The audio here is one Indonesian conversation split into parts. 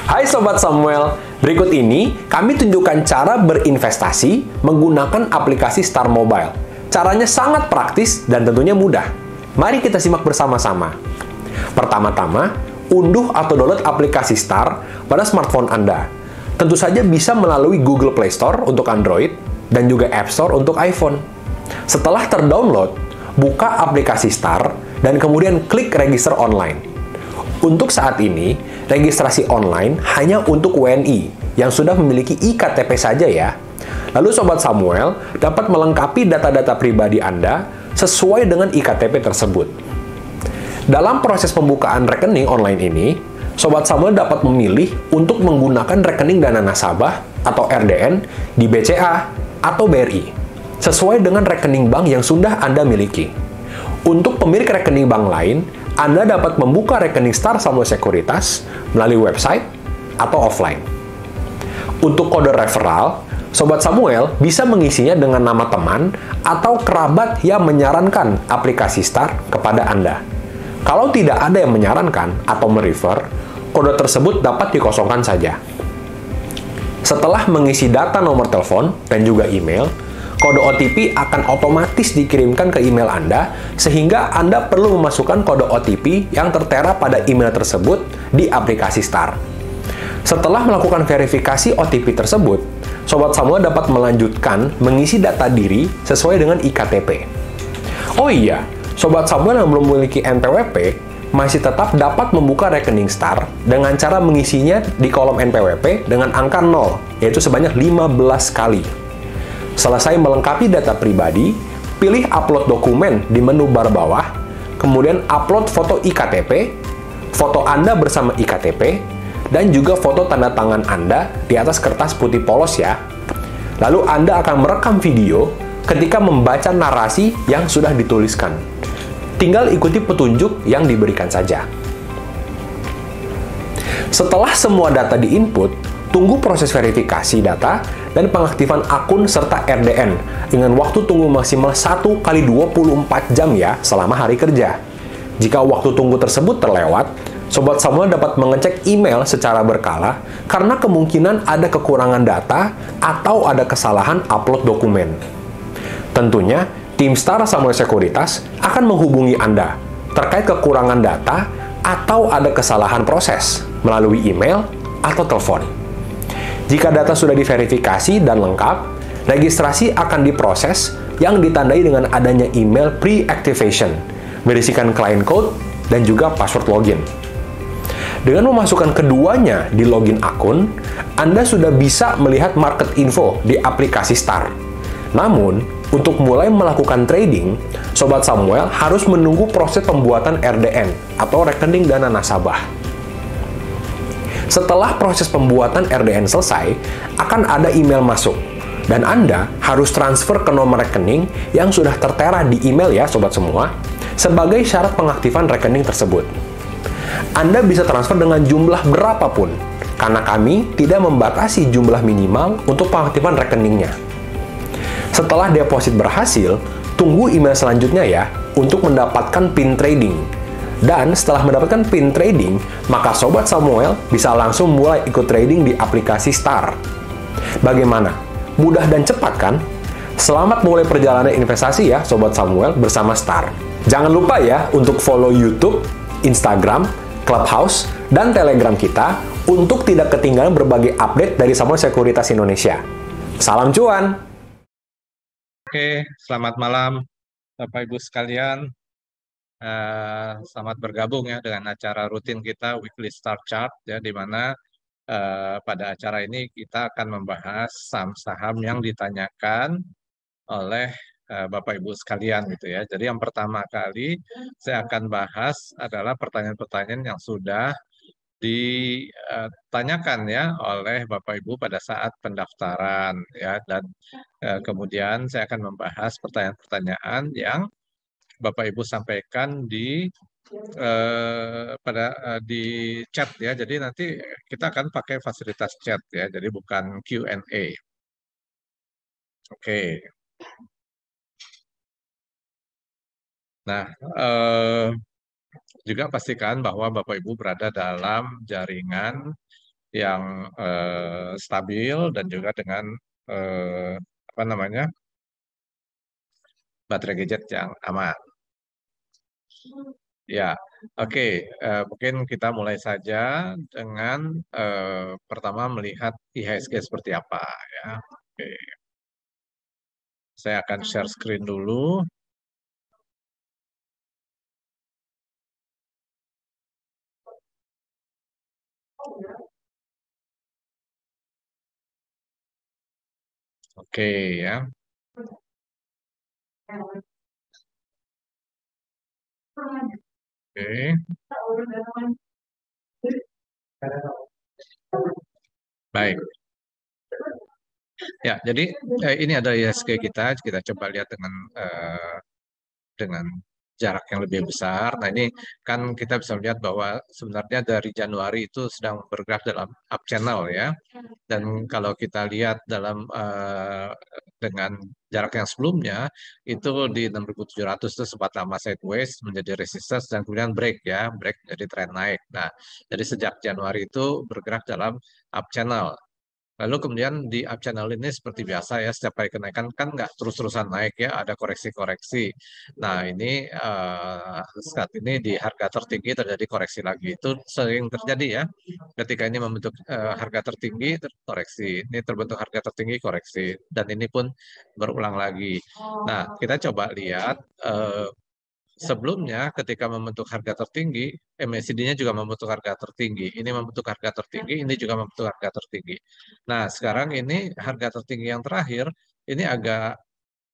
Hai Sobat Samuel, berikut ini kami tunjukkan cara berinvestasi menggunakan aplikasi Star Mobile. Caranya sangat praktis dan tentunya mudah. Mari kita simak bersama-sama. Pertama-tama, unduh atau download aplikasi Star pada smartphone Anda. Tentu saja bisa melalui Google Play Store untuk Android dan juga App Store untuk iPhone. Setelah terdownload, buka aplikasi Star dan kemudian klik register online. Untuk saat ini, registrasi online hanya untuk WNI yang sudah memiliki iktp saja ya. Lalu Sobat Samuel dapat melengkapi data-data pribadi Anda sesuai dengan iktp tersebut. Dalam proses pembukaan rekening online ini, Sobat Samuel dapat memilih untuk menggunakan rekening dana nasabah atau RDN di BCA atau BRI, sesuai dengan rekening bank yang sudah Anda miliki. Untuk pemilik rekening bank lain, Anda dapat membuka rekening Star Samuel Sekuritas melalui website atau offline. Untuk kode referral, Sobat Samuel bisa mengisinya dengan nama teman atau kerabat yang menyarankan aplikasi Star kepada Anda. Kalau tidak ada yang menyarankan atau merefer, kode tersebut dapat dikosongkan saja. Setelah mengisi data nomor telepon dan juga email, kode OTP akan otomatis dikirimkan ke email Anda, sehingga Anda perlu memasukkan kode OTP yang tertera pada email tersebut di aplikasi Star. Setelah melakukan verifikasi OTP tersebut, Sobat Samuel dapat melanjutkan mengisi data diri sesuai dengan iktp. Oh iya, Sobat Samuel yang belum memiliki NPWP masih tetap dapat membuka rekening Star dengan cara mengisinya di kolom NPWP dengan angka 0, yaitu sebanyak 15 kali. Selesai melengkapi data pribadi, pilih upload dokumen di menu bar bawah, kemudian upload foto iktp, foto Anda bersama iktp, dan juga foto tanda tangan Anda di atas kertas putih polos ya. Lalu Anda akan merekam video ketika membaca narasi yang sudah dituliskan. Tinggal ikuti petunjuk yang diberikan saja. Setelah semua data diinput, tunggu proses verifikasi data dan pengaktifan akun serta RDN dengan waktu tunggu maksimal 1 kali 24 jam ya selama hari kerja. Jika waktu tunggu tersebut terlewat, Sobat Samuel dapat mengecek email secara berkala karena kemungkinan ada kekurangan data atau ada kesalahan upload dokumen. Tentunya, tim Star Samuel Sekuritas akan menghubungi Anda terkait kekurangan data atau ada kesalahan proses melalui email atau telepon. Jika data sudah diverifikasi dan lengkap, registrasi akan diproses yang ditandai dengan adanya email pre-activation, berisikan client code, dan juga password login. Dengan memasukkan keduanya di login akun, Anda sudah bisa melihat market info di aplikasi Star. Namun, untuk mulai melakukan trading, Sobat Samuel harus menunggu proses pembuatan RDN atau rekening dana nasabah. Setelah proses pembuatan RDN selesai, akan ada email masuk, dan Anda harus transfer ke nomor rekening yang sudah tertera di email ya Sobat semua, sebagai syarat pengaktifan rekening tersebut. Anda bisa transfer dengan jumlah berapapun, karena kami tidak membatasi jumlah minimal untuk pengaktifan rekeningnya. Setelah deposit berhasil, tunggu email selanjutnya ya, untuk mendapatkan PIN trading. Dan setelah mendapatkan PIN trading, maka Sobat Samuel bisa langsung mulai ikut trading di aplikasi Star. Bagaimana? Mudah dan cepat kan? Selamat mulai perjalanan investasi ya Sobat Samuel bersama Star. Jangan lupa ya untuk follow YouTube, Instagram, Clubhouse, dan Telegram kita untuk tidak ketinggalan berbagai update dari Samuel Sekuritas Indonesia. Salam cuan! Oke, selamat malam Bapak Ibu sekalian. Selamat bergabung ya dengan acara rutin kita Weekly Star Chart ya, di mana pada acara ini kita akan membahas saham-saham yang ditanyakan oleh Bapak Ibu sekalian gitu ya. Jadi yang pertama kali saya akan bahas adalah pertanyaan-pertanyaan yang sudah ditanyakan ya oleh Bapak Ibu pada saat pendaftaran ya, dan kemudian saya akan membahas pertanyaan-pertanyaan yang Bapak Ibu sampaikan di chat ya. Jadi nanti kita akan pakai fasilitas chat ya. Jadi bukan Q&A. Oke. Nah, juga pastikan bahwa Bapak Ibu berada dalam jaringan yang stabil dan juga dengan apa namanya baterai gadget yang aman. Ya, oke. Mungkin kita mulai saja dengan pertama melihat IHSG seperti apa ya. Oke, saya akan share screen dulu. Oke ya. Oke. Baik. Ya, jadi ini ada IHSG kita. Kita coba lihat dengan jarak yang lebih besar. Nah, ini kan kita bisa melihat bahwa sebenarnya dari Januari itu sedang bergerak dalam up channel ya. Dan kalau kita lihat dengan jarak yang sebelumnya itu di 6.700 itu sempat lama sideways menjadi resistance dan kemudian break ya, break menjadi tren naik. Nah, jadi sejak Januari itu bergerak dalam up channel. Lalu kemudian di up channel ini seperti biasa ya, setiap kali kenaikan kan nggak terus-terusan naik ya, ada koreksi-koreksi. Nah ini saat ini di harga tertinggi terjadi koreksi lagi. Itu sering terjadi ya, ketika ini membentuk harga tertinggi, koreksi. Ini terbentuk harga tertinggi, koreksi. Dan ini pun berulang lagi. Nah kita coba lihat sebelumnya ketika membentuk harga tertinggi, MACD-nya juga membentuk harga tertinggi. Ini membentuk harga tertinggi, ini juga membentuk harga tertinggi. Nah, sekarang ini harga tertinggi yang terakhir ini agak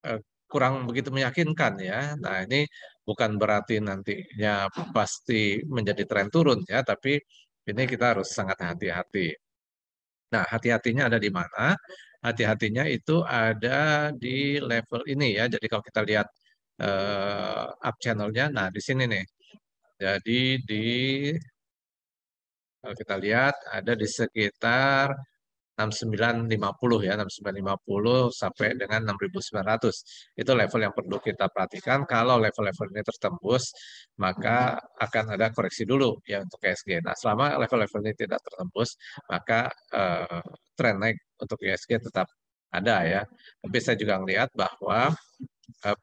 eh, kurang begitu meyakinkan ya. Nah, ini bukan berarti nantinya pasti menjadi tren turun ya, tapi ini kita harus sangat hati-hati. Nah, hati-hatinya ada di mana? Hati-hatinya itu ada di level ini ya. Jadi kalau kita lihat up channel-nya, nah di sini nih. Jadi di kalau kita lihat ada di sekitar 6950 ya, 6950 sampai dengan 6900. Itu level yang perlu kita perhatikan. Kalau level-level ini tertembus, maka akan ada koreksi dulu ya untuk ISG. Nah, selama level-level ini tidak tertembus, maka tren naik untuk ISG tetap ada ya. Tapi saya juga melihat bahwa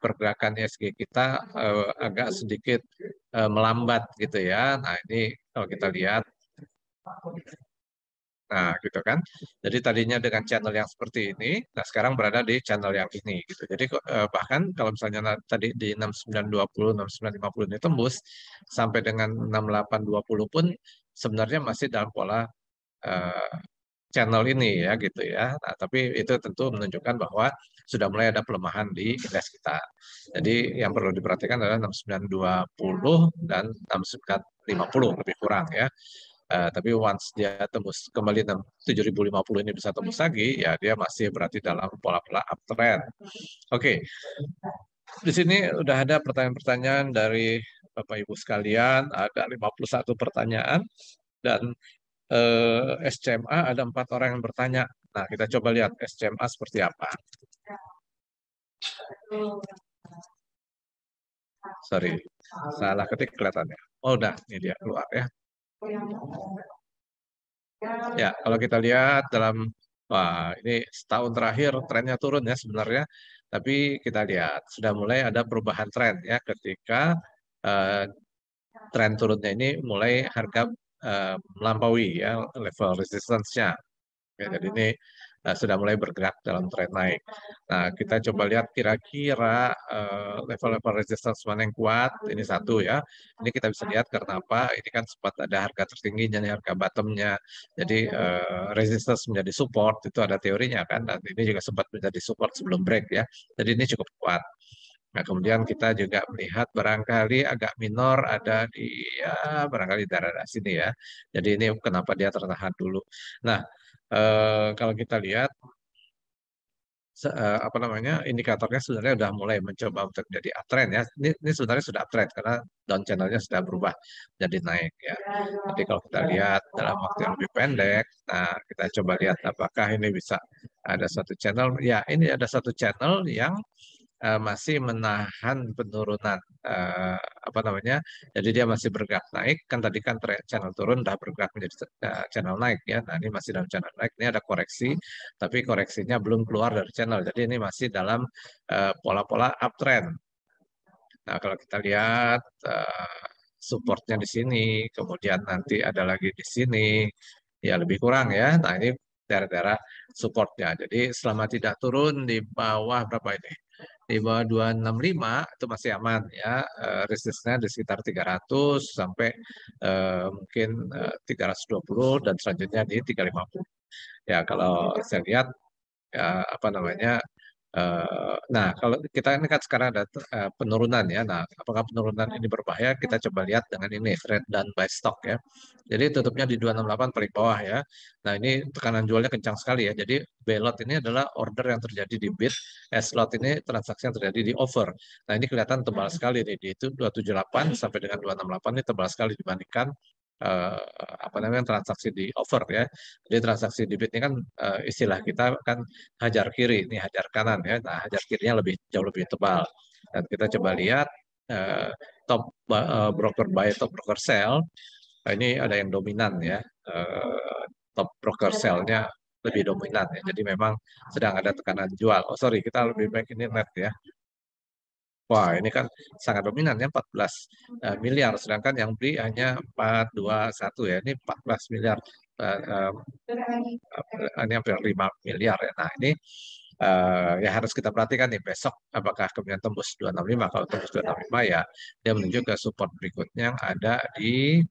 pergerakan ISG kita agak sedikit melambat gitu ya. Nah, ini kalau kita lihat. Nah, gitu kan. Jadi tadinya dengan channel yang seperti ini, nah sekarang berada di channel yang ini gitu. Jadi bahkan kalau misalnya tadi di 6920, 6950 ini tembus sampai dengan 6820 pun sebenarnya masih dalam pola eh, channel ini ya gitu ya. Nah, tapi itu tentu menunjukkan bahwa sudah mulai ada pelemahan di indeks kita. Jadi yang perlu diperhatikan adalah 6920 dan 6950 lebih kurang ya. Tapi once dia tembus kembali 7.050 ini bisa tembus lagi, ya dia masih berarti dalam pola-pola uptrend. Oke, di sini udah ada pertanyaan-pertanyaan dari Bapak Ibu sekalian, ada 51 pertanyaan dan SCMA ada 4 orang yang bertanya. Nah, kita coba lihat SCMA seperti apa. Sorry, salah ketik kelihatannya. Oh, udah, ini dia keluar ya. Ya, kalau kita lihat wah ini setahun terakhir trennya turun ya sebenarnya, tapi kita lihat sudah mulai ada perubahan tren ya ketika eh, tren turunnya ini mulai harga melampaui ya level resistance-nya. Oke, jadi ini sudah mulai bergerak dalam tren naik. Nah, kita coba lihat kira-kira level-level resistance mana yang kuat. Ini satu ya. Ini kita bisa lihat karena apa? Ini kan sempat ada harga tertingginya, nih, harga bottomnya. Jadi resistance menjadi support itu ada teorinya kan. Dan ini juga sempat menjadi support sebelum break ya. Jadi ini cukup kuat. Nah, kemudian kita juga melihat barangkali agak minor ada di barangkali daerah sini ya. Jadi ini kenapa dia tertahan dulu. Nah, kalau kita lihat apa namanya indikatornya sebenarnya sudah mulai mencoba untuk jadi uptrend ya. Ini sebenarnya sudah uptrend karena down channelnya sudah berubah jadi naik ya. Jadi kalau kita lihat dalam waktu yang lebih pendek, nah kita coba lihat apakah ini bisa ada satu channel. Ya, ini ada satu channel yang masih menahan penurunan apa namanya, jadi dia masih bergerak naik kan tadi kan channel turun udah bergerak menjadi channel naik ya. Nah ini masih dalam channel naik, ini ada koreksi tapi koreksinya belum keluar dari channel, jadi ini masih dalam pola-pola uptrend. Nah kalau kita lihat supportnya di sini, kemudian nanti ada lagi di sini, ya lebih kurang ya. Nah ini daerah-daerah supportnya. Jadi selama tidak turun di bawah berapa ini? Di bawah 265 itu masih aman ya. Resistnya di sekitar 300 sampai mungkin 320 dan selanjutnya di 350. Ya kalau saya lihat ya, apa namanya, nah kalau kita ini kan sekarang ada penurunan ya. Nah apakah penurunan ini berbahaya, kita coba lihat dengan ini trade dan buy stock ya. Jadi tutupnya di 268 paling bawah ya. Nah ini tekanan jualnya kencang sekali ya. Jadi belot ini adalah order yang terjadi di bid, slot ini transaksi yang terjadi di over. Nah ini kelihatan tebal sekali nih, di itu 278 sampai dengan 268 ini tebal sekali dibandingkan eh, apa namanya transaksi di over ya. Jadi transaksi di bid ini kan istilah kita kan hajar kiri, ini hajar kanan ya. Nah, hajar kirinya jauh lebih tebal. Dan kita coba lihat eh, top broker buy, top broker sell. Nah, ini ada yang dominan ya. Top broker sell-nya lebih dominan ya. Jadi memang sedang ada tekanan jual. Oh sorry, kita lebih baik ini net ya. Wah, ini kan sangat dominan ya 14 miliar, sedangkan yang beli hanya 421 ya. Ini 14 miliar. Eh, eh, ini hampir 5 miliar ya. Nah, ini ya harus kita perhatikan nih besok apakah kemudian tembus 265. Kalau tembus 265 ya dia menuju ke support berikutnya yang ada di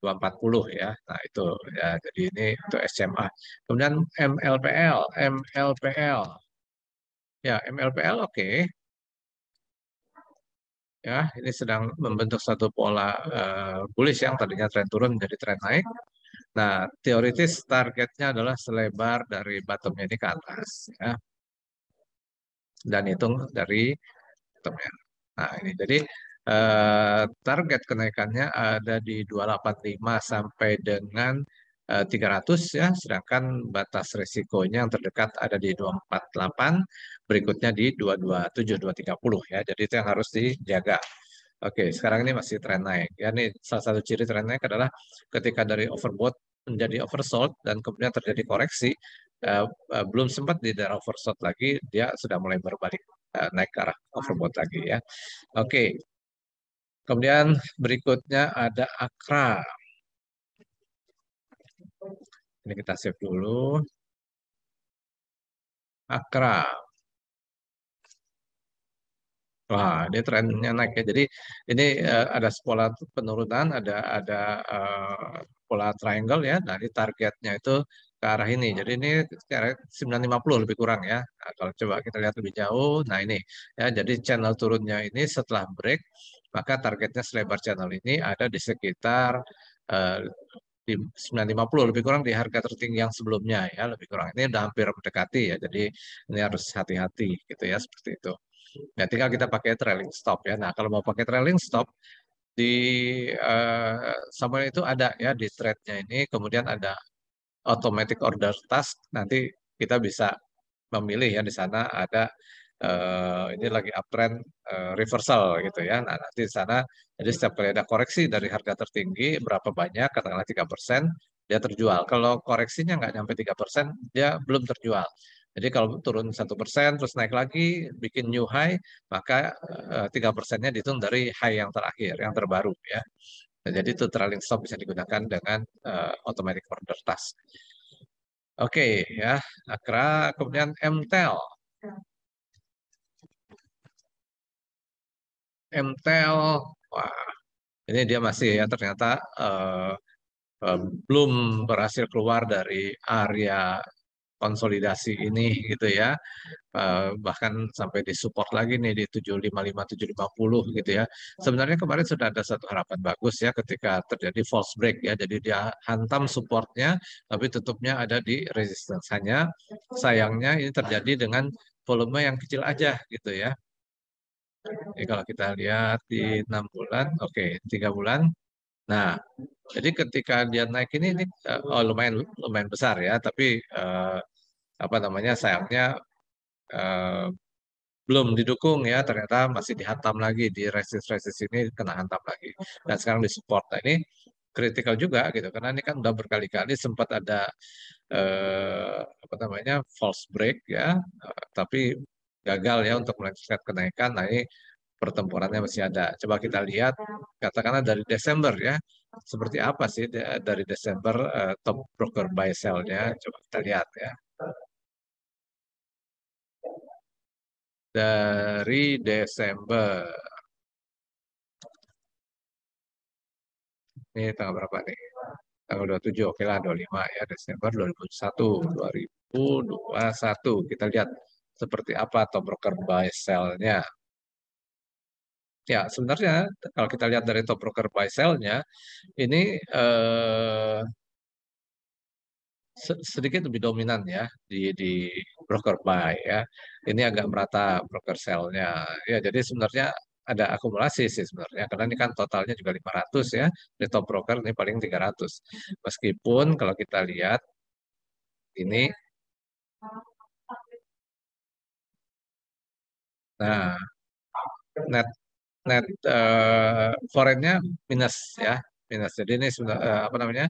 240 ya. Nah, itu ya jadi ini untuk SMA. Kemudian MLPL, MLPL. Ya, MLPL oke. Ya, ini sedang membentuk satu pola bullish yang tadinya tren turun menjadi tren naik. Nah, teoritis targetnya adalah selebar dari bottomnya ini ke atas, ya, dan hitung dari bottomnya. Nah, ini jadi target kenaikannya ada di 285 sampai dengan 300 ya, sedangkan batas resikonya yang terdekat ada di 248, berikutnya di 227, 230 ya. Jadi itu yang harus dijaga. Oke, sekarang ini masih tren naik. Ya, ini salah satu ciri tren naik adalah ketika dari overbought menjadi oversold dan kemudian terjadi koreksi, belum sempat di daerah oversold lagi, dia sudah mulai berbalik naik ke arah overbought lagi ya. Oke, kemudian berikutnya ada Akra. Ini kita save dulu. Akra. Wah, dia trennya naik ya. Jadi ini ada pola penurunan, ada pola triangle ya. Nah, ini targetnya itu ke arah ini. Jadi ini ke arah 950 lebih kurang ya. Nah, kalau coba kita lihat lebih jauh, nah ini ya. Jadi channel turunnya ini setelah break, maka targetnya selebar channel ini ada di sekitar eh, di 950 lebih kurang di harga tertinggi yang sebelumnya ya, lebih kurang. Ini udah hampir mendekati ya. Jadi ini harus hati-hati gitu ya, seperti itu. Ya, tinggal kita pakai trailing stop ya. Nah, kalau mau pakai trailing stop di Samuel itu ada ya di trade-nya ini, kemudian ada automatic order task. Nanti kita bisa memilih ya di sana ada ini lagi uptrend reversal gitu ya. Nah, nanti di sana jadi setiap kali ada koreksi dari harga tertinggi berapa banyak, katakanlah 3%, dia terjual. Kalau koreksinya nggak nyampe 3%, dia belum terjual. Jadi kalau turun 1% terus naik lagi bikin new high, maka 3%-nya dihitung dari high yang terakhir, yang terbaru ya. Nah, jadi itu trailing stop bisa digunakan dengan automatic order task. Oke ya, Akra, kemudian MTEL. MTEL, wah ini dia masih ya ternyata eh, eh, belum berhasil keluar dari area konsolidasi ini gitu ya. Bahkan sampai di support lagi nih di 755 750 gitu ya. Sebenarnya kemarin sudah ada satu harapan bagus ya ketika terjadi false break ya. Jadi dia hantam supportnya tapi tutupnya ada di resistance. Hanya sayangnya ini terjadi dengan volume yang kecil aja gitu ya. Jadi kalau kita lihat di 6 bulan, oke, 3 bulan. Nah, jadi ketika dia naik ini oh, lumayan lumayan besar ya, tapi apa namanya sayangnya belum didukung ya, ternyata masih dihantam lagi di resist ini kena hantam lagi. Dan sekarang di support. Nah, ini kritikal juga gitu karena ini kan udah berkali-kali sempat ada apa namanya false break ya, tapi gagal ya untuk melanjutkan kenaikan. Nah, ini pertempurannya masih ada. Coba kita lihat katakanlah dari Desember ya. Seperti apa sih dari Desember top broker buy sell-nya? Coba kita lihat ya. Dari Desember. Ini tanggal berapa nih? Tanggal 27, oke lah 25 ya, Desember 2021, 2021. Kita lihat seperti apa top broker buy sell-nya. Ya, sebenarnya kalau kita lihat dari top broker buy sell-nya, ini sedikit lebih dominan ya di broker buy ya. Ini agak merata broker sell-nya. Ya, jadi sebenarnya ada akumulasi sih sebenarnya karena ini kan totalnya juga 500 ya. Di top broker ini paling 300. Meskipun kalau kita lihat ini nah net net foreign-nya minus ya. Minus. Jadi ini apa namanya?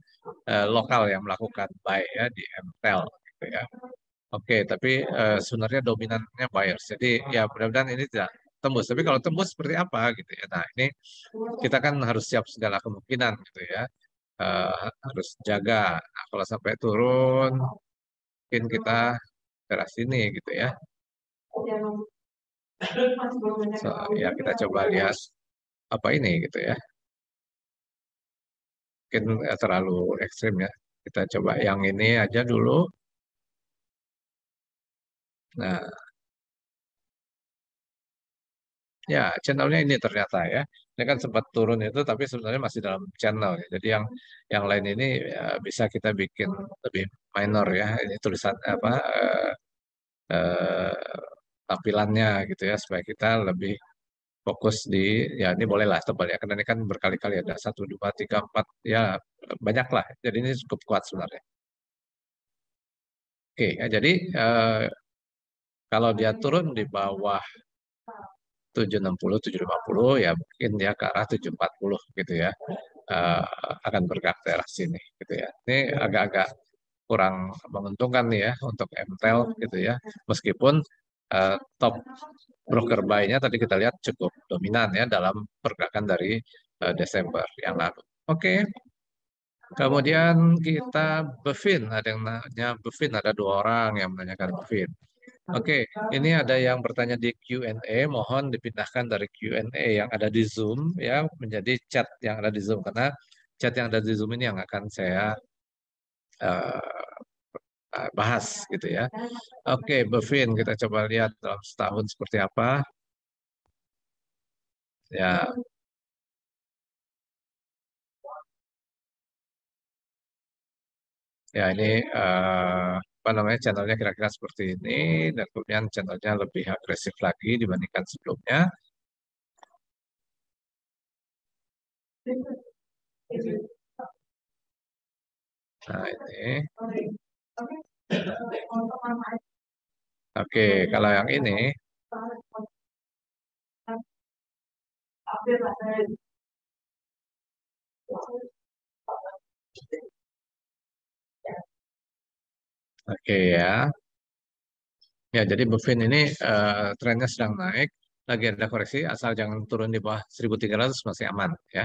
Lokal yang melakukan buy ya di MTEL gitu ya. Oke, tapi sebenarnya dominannya buyers. Jadi ya mudah-mudahan ini tidak tembus. Tapi kalau tembus seperti apa gitu ya. Nah, ini kita kan harus siap segala kemungkinan gitu ya. Harus jaga. Nah, kalau sampai turun, mungkin kita ke arah sini gitu ya. So, ya kita coba lihat apa ini gitu ya. Mungkin terlalu ekstrim ya. Kita coba yang ini aja dulu. Nah, ya, channelnya ini ternyata ya. Ini kan sempat turun itu, tapi sebenarnya masih dalam channel ya. Jadi yang lain ini ya, bisa kita bikin lebih minor ya. Ini tulisan apa eh, tampilannya gitu ya, supaya kita lebih fokus di ya ini bolehlah tebal ya. Karena ini kan berkali-kali ada 1, 2, 3, 4 ya banyak lah. Jadi ini cukup kuat sebenarnya. Oke, ya, jadi eh, kalau dia turun di bawah 760, 750 ya mungkin dia ke arah 740 gitu ya. eh, Akan bergerak ke arah sini gitu ya. Ini agak-agak kurang menguntungkan nih ya untuk MTEL gitu ya. Meskipun top broker buy-nya tadi kita lihat cukup dominan ya dalam pergerakan dari Desember yang lalu. Oke, kemudian kita Bevin, ada yang nanya Bevin, ada 2 orang yang menanyakan Bevin. Oke, ini ada yang bertanya di Q&A, mohon dipindahkan dari Q&A yang ada di Zoom ya menjadi chat yang ada di Zoom karena chat yang ada di Zoom ini yang akan saya bahas gitu ya. Oke, Bevin, kita coba lihat dalam setahun seperti apa. Ya, ya ini apa namanya channelnya kira-kira seperti ini dan kemudian channelnya lebih agresif lagi dibandingkan sebelumnya. Nah ini, oke, kalau yang ini, oke ya. Ya, jadi Bevin ini trennya sedang naik, lagi ada koreksi, asal jangan turun di bawah 1.300 masih aman ya.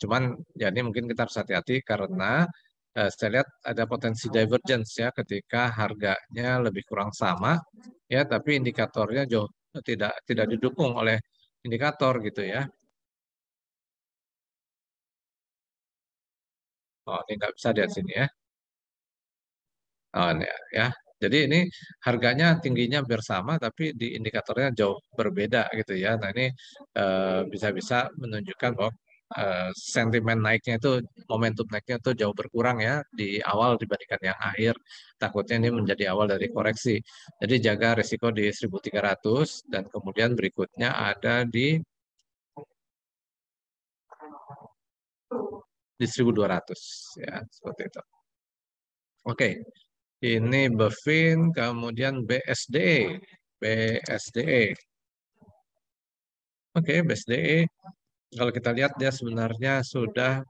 Cuman ya ini mungkin kita harus hati-hati karena saya lihat ada potensi divergence ya ketika harganya lebih kurang sama ya, tapi indikatornya jauh tidak didukung oleh indikator gitu ya. Oh, ini nggak bisa lihat sini ya. Oh, ini ya. Jadi ini harganya tingginya bersama tapi di indikatornya jauh berbeda gitu ya. Nah ini bisa-bisa menunjukkan bahwa sentimen naiknya itu, momentum naiknya itu jauh berkurang ya di awal dibandingkan yang akhir. Takutnya ini menjadi awal dari koreksi. Jadi jaga risiko di 1.300 dan kemudian berikutnya ada di 1.200 ya seperti itu. Oke, ini Bevin, kemudian BSD. BSDE. Oke, BSDE kalau kita lihat dia sebenarnya sudah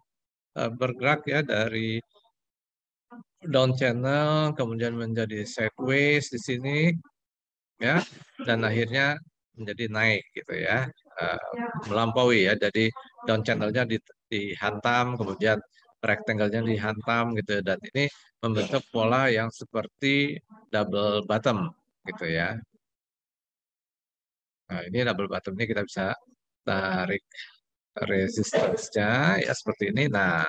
bergerak ya dari down channel kemudian menjadi sideways di sini ya, dan akhirnya menjadi naik gitu ya, eh, melampaui ya. Jadi down channelnya dihantam, kemudian rectangle-nya dihantam gitu, dan ini membentuk pola yang seperti double bottom gitu ya. Nah, ini double bottom ini kita bisa tarik resistance-nya ya seperti ini. Nah,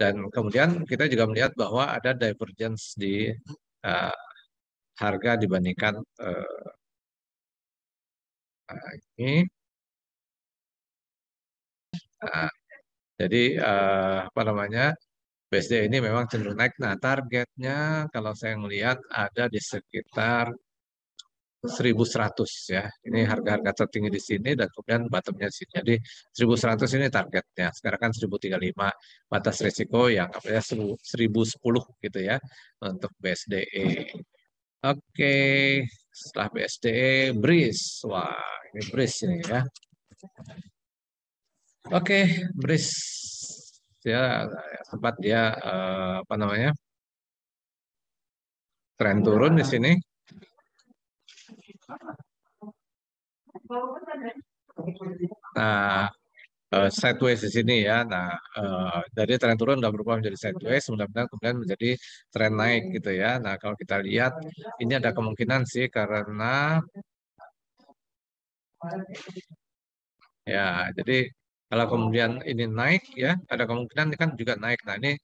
dan kemudian kita juga melihat bahwa ada divergence di uh, harga dibandingkan ini. Nah, jadi apa namanya, BSD ini memang cenderung naik. Nah, targetnya kalau saya melihat ada di sekitar 1100 ya. Ini harga-harga tertinggi di sini dan kemudian bottomnya di sini. Jadi 1100 ini targetnya. Sekarang kan 1035 batas risiko yang apa ya 1010 gitu ya untuk BSDE. Oke, setelah BSDE, BRIS. Wah, ini BRIS ini ya. Oke, BRIS ya sempat dia apa namanya, tren turun di sini. Nah, sideways di sini ya. Nah, dari tren turun udah berubah menjadi sideways, mudah-mudahan kemudian menjadi tren naik gitu ya. Nah, kalau kita lihat ini ada kemungkinan sih karena ya, jadi kalau kemudian ini naik ya, ada kemungkinan ini kan juga naik. Nah, ini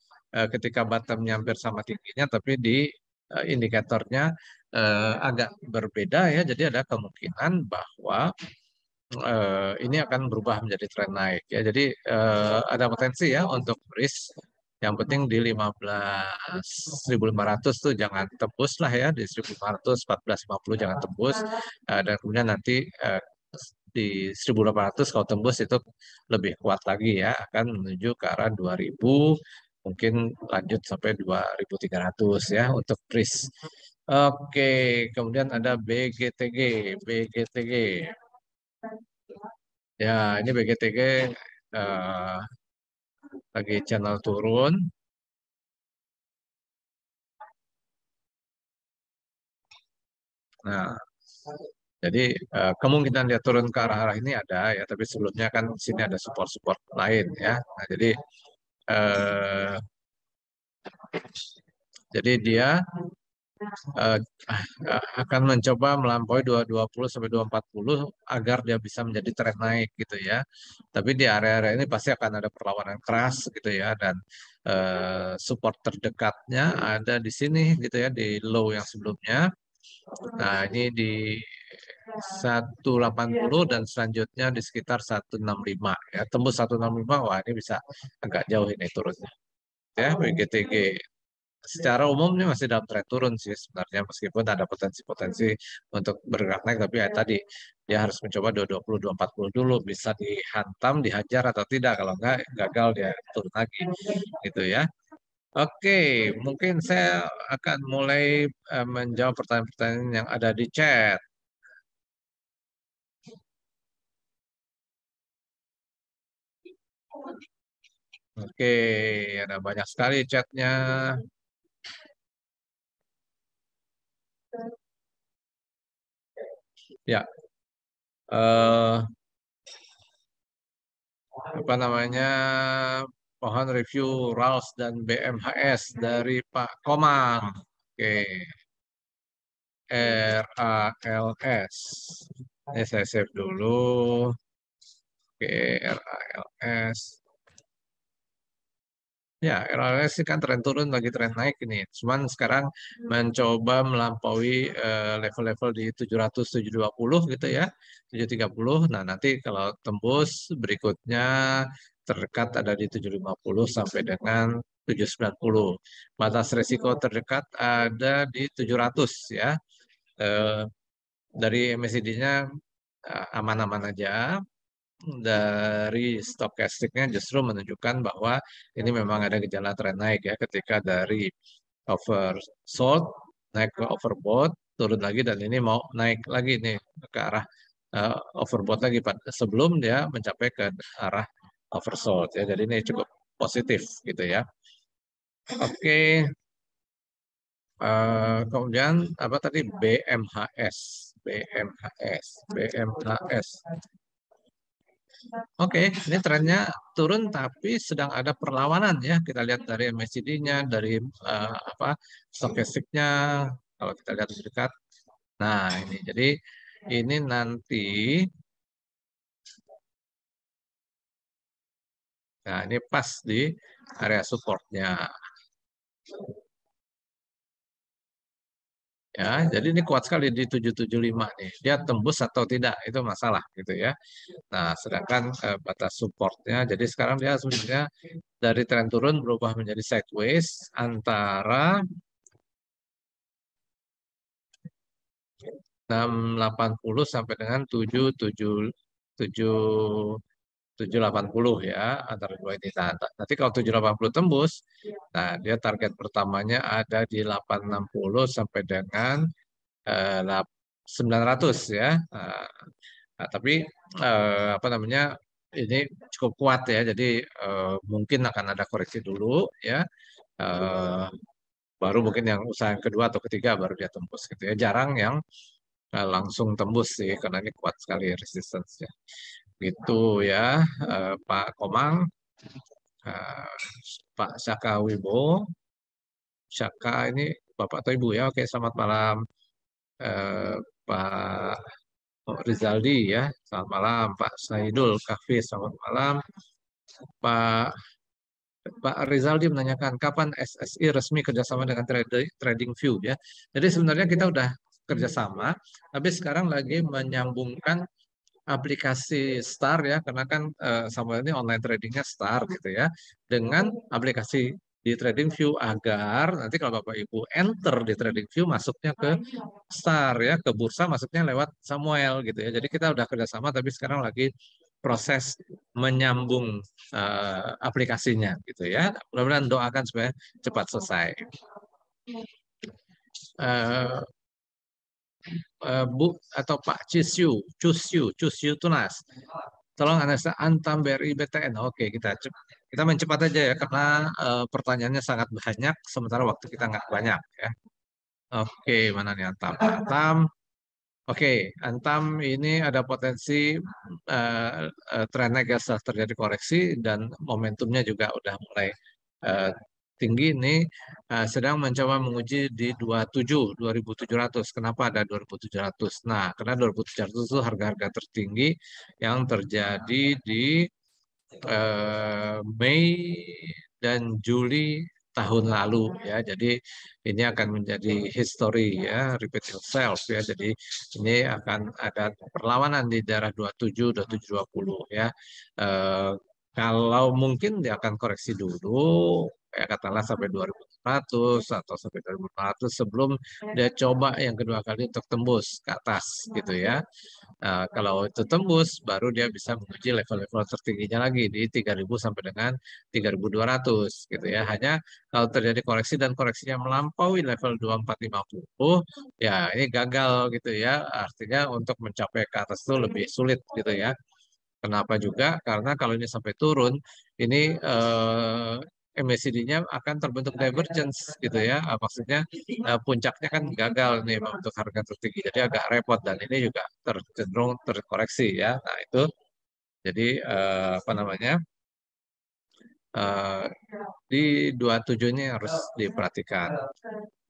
ketika bottomnya hampir sama tingginya, tapi di indikatornya agak berbeda ya. Jadi ada kemungkinan bahwa ini akan berubah menjadi tren naik ya. Jadi ada potensi ya untuk risk. Yang penting di 15.500 tuh jangan tembus lah ya, di 1.500, 1450 jangan tembus. Dan kemudian nanti di 1.800 kalau tembus itu lebih kuat lagi ya, akan menuju ke arah 2.000, mungkin lanjut sampai 2.300 ya untuk risk. Oke, kemudian ada BGTG. BGTG. Ya, ini BGTG eh, lagi channel turun. Nah, jadi kemungkinan dia turun ke arah-arah ini ada ya, tapi sebelumnya kan di sini ada support-support lain ya. Nah, eh, jadi dia eh, akan mencoba melampaui 220 sampai 240 agar dia bisa menjadi tren naik gitu ya. Tapi di area-area ini pasti akan ada perlawanan keras gitu ya, dan support terdekatnya ada di sini gitu ya, di low yang sebelumnya. Nah, ini di 180 dan selanjutnya di sekitar 165 ya. Tembus 165, wah ini bisa agak jauh ini turunnya. Ya, WGTG secara umum ini masih dalam tren turun sih sebenarnya, meskipun ada potensi-potensi untuk bergerak naik, tapi ya tadi dia harus mencoba 220 240 dulu, bisa dihantam dihajar atau tidak, kalau enggak gagal dia turun lagi gitu ya. Oke, mungkin saya akan mulai menjawab pertanyaan-pertanyaan yang ada di chat. Oke, ada banyak sekali chatnya. Ya, eh, apa namanya, mohon review RALS dan BMHS dari Pak Komang. Oke, RALS. Ini saya save dulu. Oke, RALS. Ya, RLS sih kan tren turun lagi tren naik ini. Cuman sekarang mencoba melampaui level-level di 700, 720 gitu ya. 730. Nah, nanti kalau tembus berikutnya terdekat ada di 750 sampai dengan 790. Batas resiko terdekat ada di 700 ya. Eh, dari MACD-nya aman-aman aja. Dari stokastiknya justru menunjukkan bahwa ini memang ada gejala tren naik ya, ketika dari oversold naik ke overbought, turun lagi dan ini mau naik lagi nih ke arah overbought lagi sebelum dia mencapai ke arah oversold ya. Jadi ini cukup positif gitu ya. Oke, kemudian apa tadi BMHS, BMHS, BMHS. Oke, ini trennya turun tapi sedang ada perlawanan ya. Kita lihat dari MACD-nya, dari apa stokastiknya. Kalau kita lihat lebih dekat. Nah, ini jadi ini nanti nah ini pas di area supportnya. Ya, jadi ini kuat sekali di 775 nih. Dia tembus atau tidak itu masalah gitu ya. Nah, sedangkan batas supportnya, jadi sekarang dia sebenarnya dari tren turun berubah menjadi sideways antara 680 sampai dengan 780 ya antara dua ini. Nah, nanti kalau 780 tembus, nah dia target pertamanya ada di 860 sampai dengan 900 ya. Nah, tapi apa namanya ini cukup kuat ya, jadi mungkin akan ada koreksi dulu ya. Eh, Baru mungkin yang usaha yang kedua atau ketiga baru dia tembus gitu ya. Jarang yang langsung tembus sih karena ini kuat sekali resistance-nya. Gitu ya, Pak Komang, eh, Pak Saka Wibo, Saka ini Bapak atau Ibu ya. Oke, selamat malam eh, Pak Rizaldi ya. Selamat malam Pak Saidul Kahfi. Selamat malam Pak Pak Rizaldi menanyakan kapan SSI resmi kerjasama dengan TradingView ya. Jadi sebenarnya kita udah kerjasama, tapi sekarang lagi menyambungkan aplikasi Star ya, karena kan sama ini online tradingnya Star gitu ya, dengan aplikasi di TradingView agar nanti kalau Bapak Ibu enter di TradingView masuknya ke Star ya, ke bursa masuknya lewat Samuel gitu ya. Jadi kita udah kerjasama tapi sekarang lagi proses menyambung aplikasinya gitu ya. Mudah-mudahan doakan supaya cepat selesai. Eh, Bu atau Pak Cusyu Tunas. Tolong analisa Antam BRI BTN. Oke, kita main cepat aja ya karena pertanyaannya sangat banyak sementara waktu kita nggak banyak ya. Oke, mana nih Antam? Antam. Oke, Antam ini ada potensi trennya sudah terjadi koreksi dan momentumnya juga udah mulai eh, tinggi ini sedang mencoba menguji di 27 2700. Kenapa ada 2700? Nah, karena 2700 itu harga-harga tertinggi yang terjadi di Mei dan Juli tahun lalu ya. Jadi ini akan menjadi history ya, repeat itself ya. Jadi ini akan ada perlawanan di daerah 27, 2720 ya. Eh, Kalau mungkin dia akan koreksi dulu ya katakanlah sampai 2400 atau sampai 2500 sebelum dia coba yang kedua kali untuk tembus ke atas gitu ya. Kalau itu tembus, baru dia bisa menguji level-level tertingginya lagi di 3000 sampai dengan 3200 gitu ya. Hanya kalau terjadi koreksi dan koreksinya melampaui level 2450, ya ini gagal gitu ya. Artinya untuk mencapai ke atas itu lebih sulit gitu ya. Kenapa juga? Karena kalau ini sampai turun, ini MACD-nya akan terbentuk divergence gitu ya. Maksudnya puncaknya kan gagal nih untuk harga tertinggi, jadi agak repot dan ini juga cenderung terkoreksi ya. Nah itu jadi apa namanya eh, di 27 ini harus diperhatikan.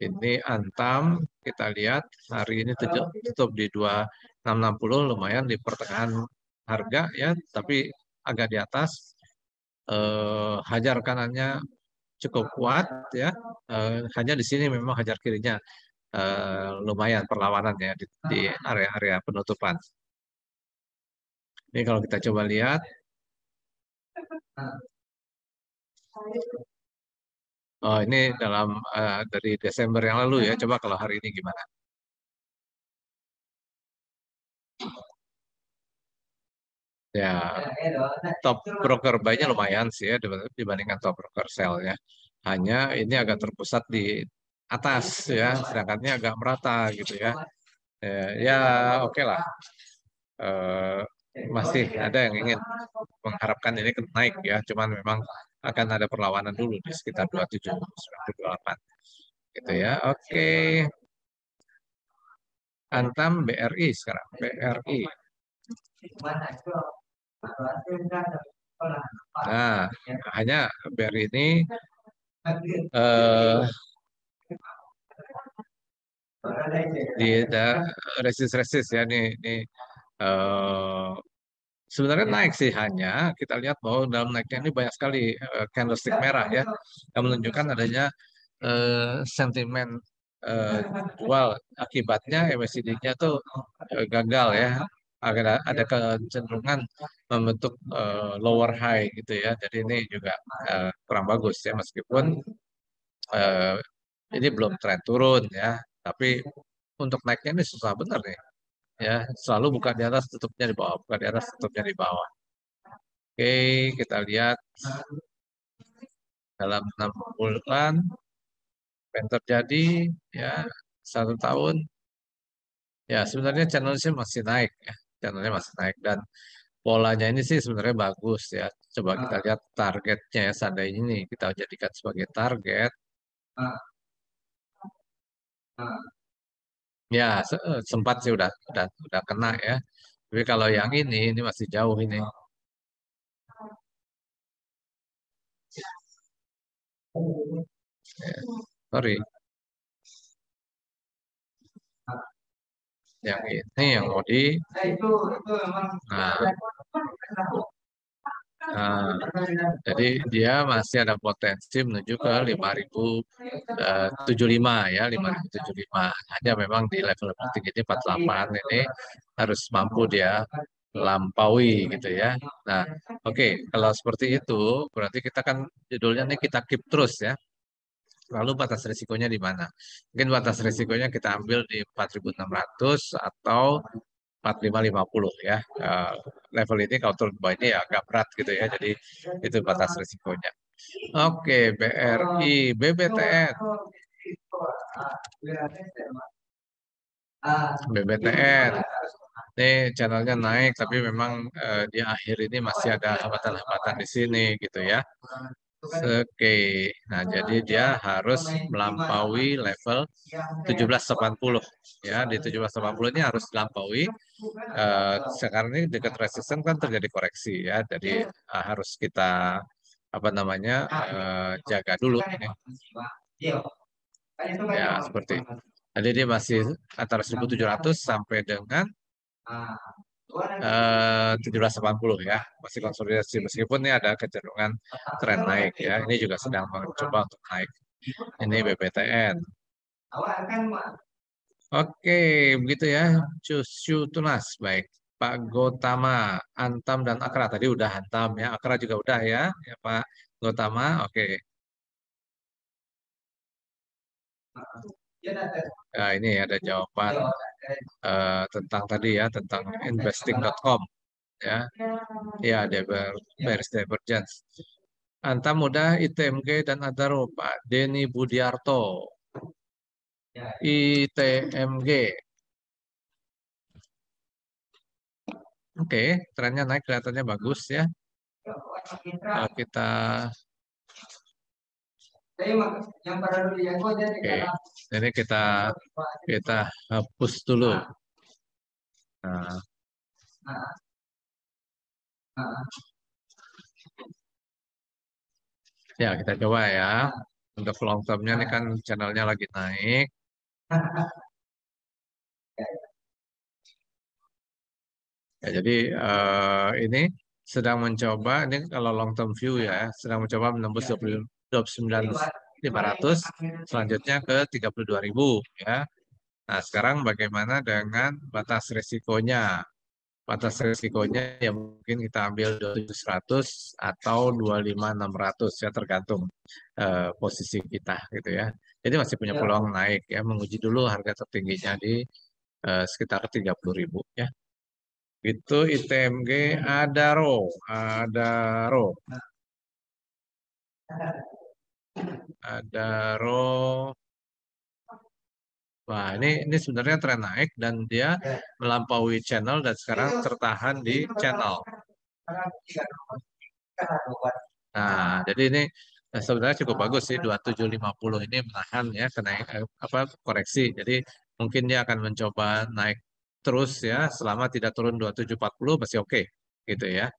Ini Antam kita lihat hari ini tutup di 2660 lumayan di pertengahan harga ya, tapi agak di atas. Hajar kanannya cukup kuat ya. Hanya di sini memang hajar kirinya lumayan perlawanan ya di area-area penutupan. Ini kalau kita coba lihat, oh ini dalam dari Desember yang lalu ya. Coba kalau hari ini gimana? Ya, top broker buy-nya lumayan sih ya dibandingkan top broker sell-nya. Hanya ini agak terpusat di atas ya, sedangkan ini agak merata gitu ya. Ya, oke lah. Eh, Masih ada yang ingin mengharapkan ini naik ya, cuman memang akan ada perlawanan dulu di sekitar 27, 28 gitu ya. Oke, Antam BRI sekarang. BRI. Nah, hanya BRI ini eh, di resist ya, ini eh, sebenarnya naik sih, hanya kita lihat bahwa dalam naiknya ini banyak sekali candlestick merah ya, yang menunjukkan adanya sentimen eh, jual. Akibatnya MACD-nya tuh gagal ya, ada kecenderungan membentuk lower high gitu ya. Jadi ini juga kurang bagus ya, meskipun eh, ini belum tren turun ya, tapi untuk naiknya ini susah benar nih ya, selalu buka di atas tutupnya di bawah, buka di atas tutupnya di bawah. Oke, kita lihat dalam 6 bulan apa yang terjadi ya, 1 tahun ya, sebenarnya channelnya masih naik ya, channelnya masih naik, dan polanya ini sih sebenarnya bagus ya. Coba kita lihat targetnya ya, seandainya ini kita jadikan sebagai target ya, sempat sih udah kena ya. Tapi kalau yang ini masih jauh ini. Ya, sorry, yang ini yang mau di. Nah, nah, jadi dia masih ada potensi menuju ke 5.075 ya, 5.075. Hanya memang di level tertinggi ini 48 ini harus mampu dia lampaui gitu ya. Nah, oke, kalau seperti itu berarti kita kan judulnya nih kita keep terus ya. Lalu batas risikonya di mana? Mungkin batas risikonya kita ambil di 4.600 atau 4550 ya. Level ini kalau turun ke bawah ini ya agak berat gitu ya. Jadi itu batas risikonya. Oke, BRI, BBTN. BBTN. Ini channelnya naik, tapi memang di akhir ini masih ada hambatan-hambatan di sini gitu ya. Oke, nah jadi dia harus melampaui level 1780 ya. Di 1780 ini harus dilampaui. Sekarang ini dekat resisten kan terjadi koreksi ya, jadi harus kita apa namanya jaga dulu ini ya, seperti jadi dia masih antara 1700 sampai dengan 1780 ya, masih konsolidasi meskipun ini ada kecenderungan tren naik ya. Ini juga sedang mencoba untuk naik. Ini BBTN. Oke, begitu ya. Cusyu Tunas, baik. Pak Gotama, Antam dan Akra tadi udah Antam ya. Akra juga udah ya, ya Pak Gotama. Oke. Nah, ini ada jawaban tentang tadi ya, tentang investing.com ya. Ya, bearish divergence. Antam udah ITMG dan Adaro, Pak Denny Budiarto. ITMG. Oke, trennya naik, kelihatannya bagus ya. Kalau kita oke, ini kita hapus dulu. Nah, ya kita coba ya. Untuk long termnya ini kan channelnya lagi naik. Ya, jadi ini sedang mencoba, ini kalau long term view ya, sedang mencoba menembus 29.500, selanjutnya ke 32.000 ya. Nah, sekarang bagaimana dengan batas risikonya? Batas risikonya ya mungkin kita ambil 2700 atau 25.600 ya, tergantung posisi kita gitu ya. Jadi masih punya peluang naik ya, menguji dulu harga tertingginya di sekitar 30.000 ya. Itu ITMG Adaro. Adaro Wah, ini sebenarnya tren naik dan dia melampaui channel dan sekarang tertahan di channel. Nah, jadi ini sebenarnya cukup bagus sih 2750 ini menahan ya kenaik apa koreksi. Jadi mungkin dia akan mencoba naik terus ya selama tidak turun 2740 masih oke gitu ya.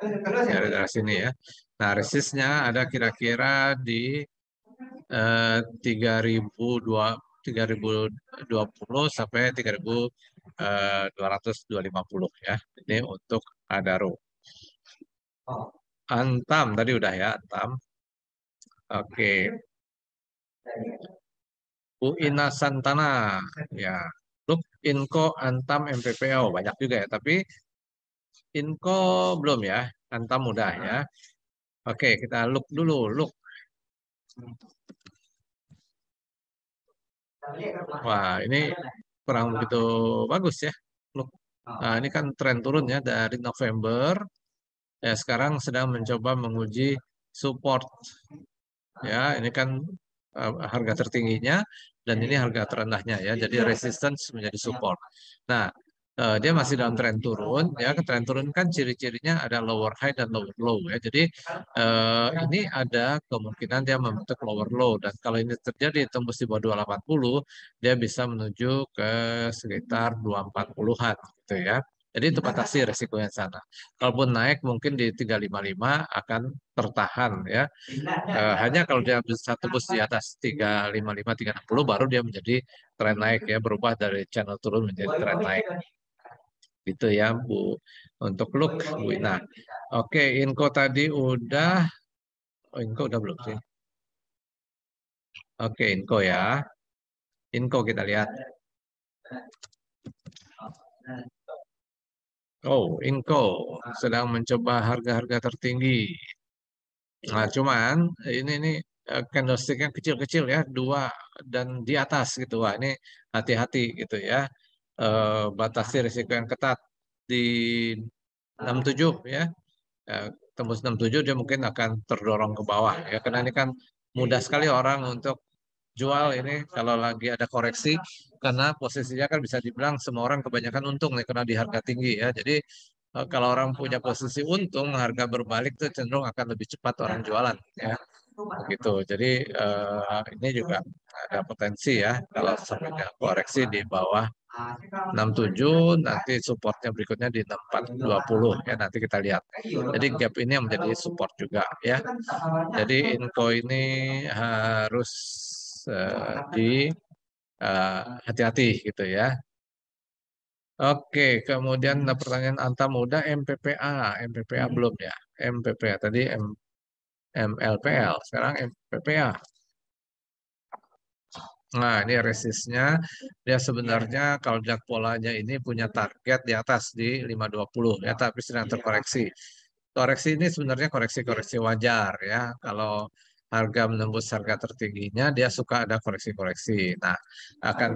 Dari sini ya. Nah, resistnya ada kira-kira di 3.220 sampai 3.250 ya. Ini untuk Adaro. Antam tadi udah ya, Antam. Oke, Bu Ina Santana ya. Look, Inco, Antam, MPPO banyak juga ya, tapi Inco belum ya. Antam udah ya. Oke, kita look dulu, look. Wah, ini kurang begitu bagus ya. Look. Nah, ini kan tren turun ya dari November. Ya, sekarang sedang mencoba menguji support. Ya, ini kan harga tertingginya dan ini harga terendahnya ya. Jadi resistance menjadi support. Nah, dia masih dalam tren turun ya. Tren turun kan ciri-cirinya ada lower high dan lower low ya. Jadi ini ada kemungkinan dia membentuk lower low dan kalau ini terjadi tembus di bawah 280, dia bisa menuju ke sekitar 240-an gitu ya. Jadi itu batasi resikonya sana. Kalaupun naik mungkin di 355 akan tertahan ya. Hanya kalau dia bisa tembus di atas 355, 360 baru dia menjadi tren naik ya, berubah dari channel turun menjadi tren naik. Gitu ya, Bu. Untuk look, Bu Ina. Oke, info tadi udah. Oh, info udah belum sih? Oke, info ya. Info kita lihat. Oh, Inco sedang mencoba harga-harga tertinggi. Nah, cuman ini candlestick yang kecil-kecil ya, dua dan di atas gitu. Wah, ini hati-hati gitu ya. Batasi risiko yang ketat di 67 ya. Tembus 67 dia mungkin akan terdorong ke bawah ya. Karena ini kan mudah sekali orang untuk jual ini kalau lagi ada koreksi karena posisinya kan bisa dibilang semua orang kebanyakan untung nih karena di harga tinggi ya. Jadi kalau orang punya posisi untung, harga berbalik itu cenderung akan lebih cepat orang jualan ya. Begitu. Jadi ini juga ada potensi ya kalau sampai ada koreksi di bawah 67 nanti supportnya berikutnya di 6420 ya nanti kita lihat. Jadi gap ini yang menjadi support juga ya. Jadi info ini harus di hati-hati gitu ya. Oke, kemudian ada pertanyaan Anta Muda MPPA, MPPA belum ya? MPPA tadi MLPL, sekarang MPPA. Nah, ini resistnya dia sebenarnya kalau lihat polanya ini punya target di atas di 520 ya, tapi sedang terkoreksi. Koreksi ini sebenarnya koreksi-koreksi wajar ya. Kalau harga menembus harga tertingginya, dia suka ada koreksi-koreksi. Nah, akan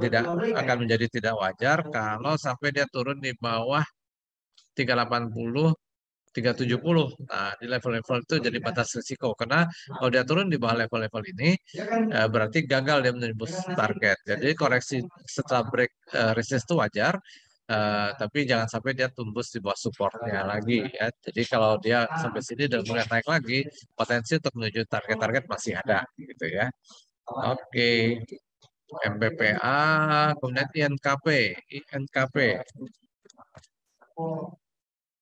menjadi tidak wajar kalau sampai dia turun di bawah 380 370. Nah, di level-level itu jadi batas risiko karena kalau dia turun di bawah level-level ini berarti gagal dia menembus target. Jadi koreksi setelah break resist itu wajar. Tapi jangan sampai dia tembus di bawah supportnya lagi ya. Jadi kalau dia sampai sini dan mulai naik lagi, potensi untuk menuju target-target masih ada gitu ya. Oke, MBPA, kemudian INKP, INKP.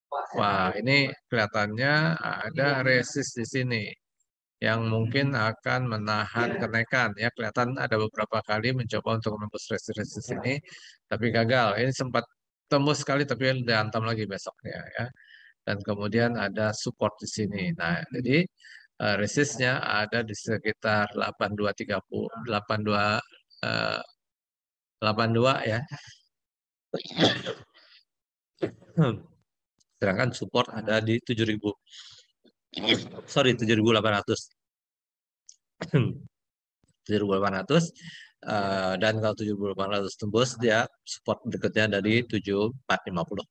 Wah, ini kelihatannya ada resist di sini yang mungkin akan menahan kenaikan ya. Kelihatan ada beberapa kali mencoba untuk menembus resist ini, tapi gagal. Ini sempat tembus sekali tapi dihantam lagi besoknya ya. Dan kemudian ada support di sini. Nah, jadi resistnya ada di sekitar 8230, 82 eh, 82 ya. Sedangkan support ada di 7000. Sorry, 7800. 7.800 dan kalau 7.800 tembus dia support berikutnya dari 7450.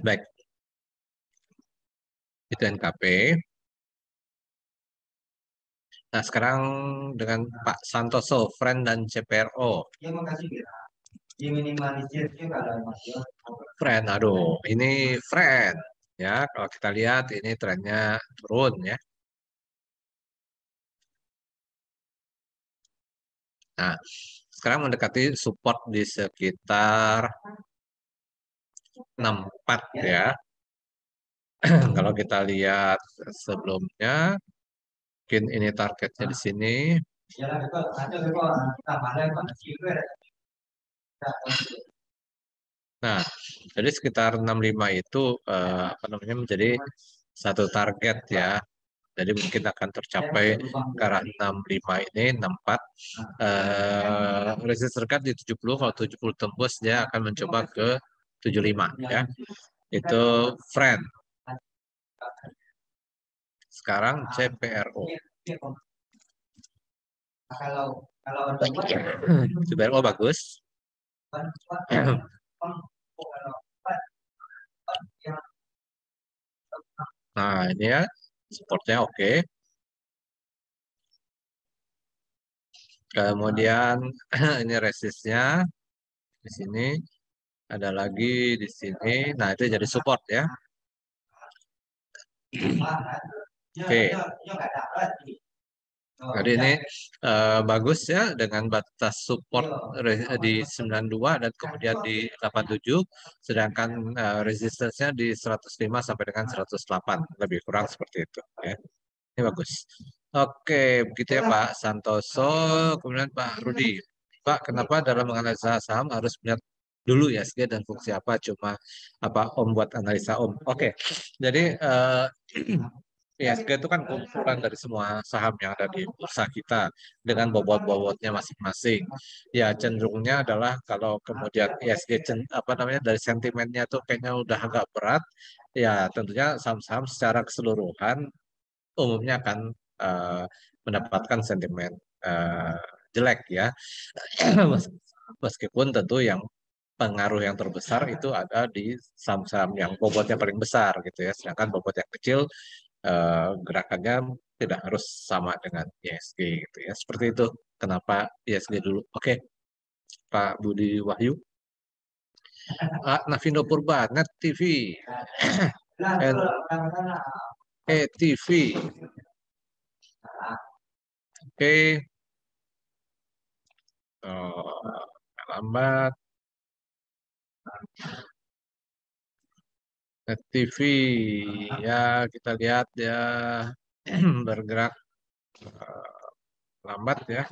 Baik, itu NKP. Nah, sekarang dengan Pak Santoso, friend dan CPRO. Friend, aduh, ini friend. Ya, kalau kita lihat ini trennya turun ya. Nah, sekarang mendekati support di sekitar 64 ya. Kalau kita lihat sebelumnya, mungkin ini targetnya di sini. Nah, jadi sekitar 65 itu apa namanya menjadi satu target ya. Jadi mungkin akan tercapai ke arah 65 ini, 64. Resistance terdekat di 70, kalau 70 tembus dia akan mencoba ke 75 ya. Itu friend. Sekarang CPRO. CPRO bagus. Nah, ini ya supportnya oke. Kemudian ini resistnya di sini, ada lagi di sini. Nah, itu jadi support ya. Oke. Jadi ini bagus ya dengan batas support di 92 dan kemudian di 87, sedangkan resistance-nya di 105 sampai dengan 108, lebih kurang seperti itu ya. Ini bagus. Oke, begitu ya Pak Santoso, kemudian Pak Rudi. Pak, kenapa dalam menganalisa saham harus melihat dulu ya ISG dan fungsi apa, cuma apa Om buat analisa Om? Oke, jadi ISG itu kan kumpulan dari semua saham yang ada di bursa kita dengan bobot-bobotnya masing-masing. Ya cenderungnya adalah kalau kemudian ISG apa namanya dari sentimennya tuh kayaknya udah agak berat, ya tentunya saham-saham secara keseluruhan umumnya akan eh, mendapatkan sentimen eh, jelek ya. Meskipun tentu yang pengaruh yang terbesar itu ada di saham-saham yang bobotnya paling besar gitu ya. Sedangkan bobot yang kecil gerakannya tidak harus sama dengan ISG gitu ya. Seperti itu. Kenapa ISG dulu? Oke, Pak Budi Wahyu. Navindo Purba, Net TV, TV. Oke, lambat. Net TV ya kita lihat ya bergerak lambat ya.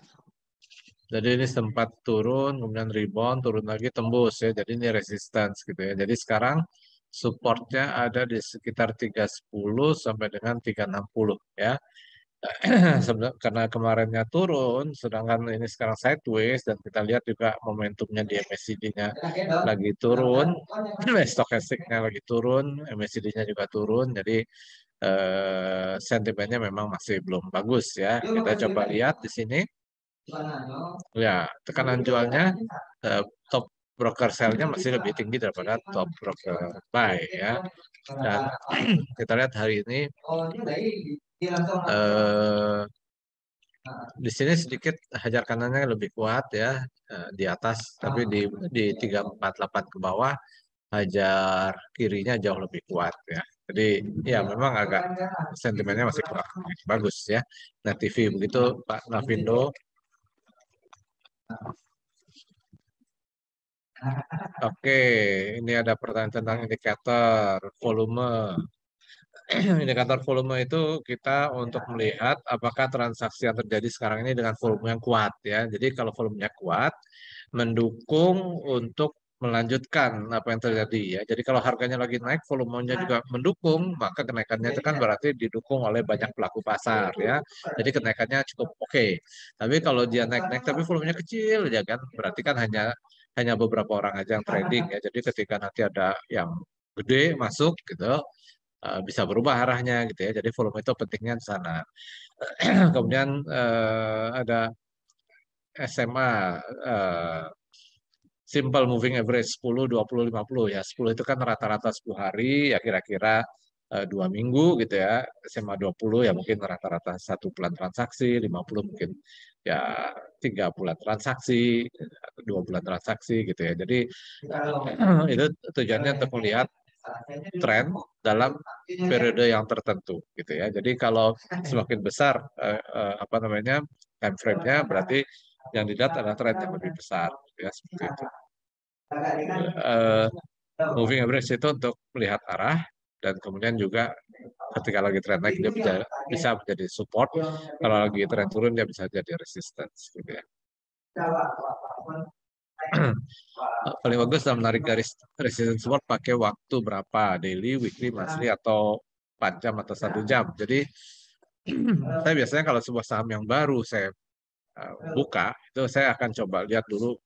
Jadi ini sempat turun, kemudian rebound, turun lagi tembus ya. Jadi ini resistance gitu ya. Jadi sekarang supportnya ada di sekitar 310 sampai dengan 360 ya. Karena kemarinnya turun, sedangkan ini sekarang sideways dan kita lihat juga momentumnya di MACD-nya lagi turun, stokastiknya lagi turun, MACD-nya juga turun, jadi sentimennya memang masih belum bagus ya. Kita coba lihat di sini, ya tekanan jualnya top broker sell-nya masih lebih tinggi daripada top broker buy ya. Dan kita lihat hari ini eh, di sini sedikit hajar kanannya lebih kuat ya di atas, tapi di 348 ke bawah hajar kirinya jauh lebih kuat ya. Jadi ya memang agak sentimennya masih kurang bagus ya. Nah TV begitu Pak Navindo. Oke, ini ada pertanyaan tentang indikator volume. Indikator volume itu kita untuk melihat apakah transaksi yang terjadi sekarang ini dengan volume yang kuat ya. Jadi kalau volumenya kuat, mendukung untuk melanjutkan apa yang terjadi ya. Jadi kalau harganya lagi naik, volumenya juga mendukung, maka kenaikannya itu kan berarti didukung oleh banyak pelaku pasar ya. Jadi kenaikannya cukup oke. Tapi kalau dia naik-naik tapi volumenya kecil ya kan, berarti kan hanya hanya beberapa orang aja yang trading ya. Jadi ketika nanti ada yang gede masuk gitu, bisa berubah arahnya gitu ya. Jadi volume itu pentingnya di sana. Kemudian ada SMA Simple Moving Average 10, 20, 50 ya. 10 itu kan rata-rata 10 hari ya kira-kira 2 minggu gitu ya, SMA 20 ya mungkin rata-rata 1 bulan transaksi, 50 mungkin ya 3 bulan transaksi, 2 bulan transaksi gitu ya. Jadi itu tujuannya untuk melihat tren dalam periode yang tertentu gitu ya. Jadi kalau semakin besar apa namanya time frame-nya berarti yang dilihat adalah tren yang lebih besar gitu ya seperti itu. Eh, Moving average itu untuk melihat arah dan kemudian juga ketika lagi tren naik dia bisa menjadi support, kalau lagi tren turun dia bisa jadi resistance gitu ya. Paling bagus dalam menarik garis resistance support pakai waktu berapa, daily, weekly, monthly, atau 4 jam atau 1 jam. Jadi saya biasanya kalau sebuah saham yang baru saya buka, itu saya akan coba lihat dulu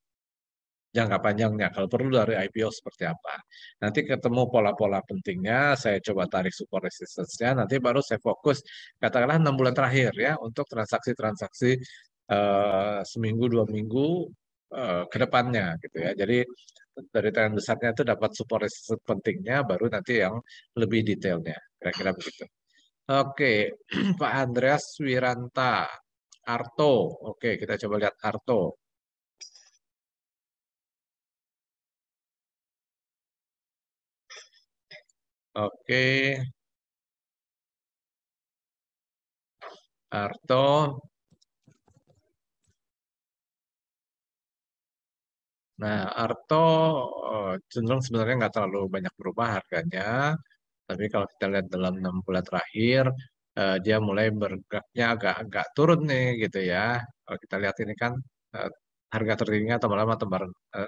jangka panjangnya. Kalau perlu dari IPO seperti apa. Nanti ketemu pola-pola pentingnya, saya coba tarik support resistance-nya, nanti baru saya fokus katakanlah 6 bulan terakhir ya untuk transaksi-transaksi seminggu 2 minggu ke depannya gitu ya. Jadi dari tren besarnya itu dapat support resistance pentingnya, baru nanti yang lebih detailnya. Kira-kira begitu. Oke, Pak Andreas Wiranta, Arto. Oke, kita coba lihat Arto. Oke, Arto. Nah, Arto cenderung sebenarnya nggak terlalu banyak berubah harganya. Tapi kalau kita lihat dalam 6 bulan terakhir, dia mulai bergeraknya agak-agak turun nih gitu ya. Kalau kita lihat ini kan eh, harga tertingginya tambah lama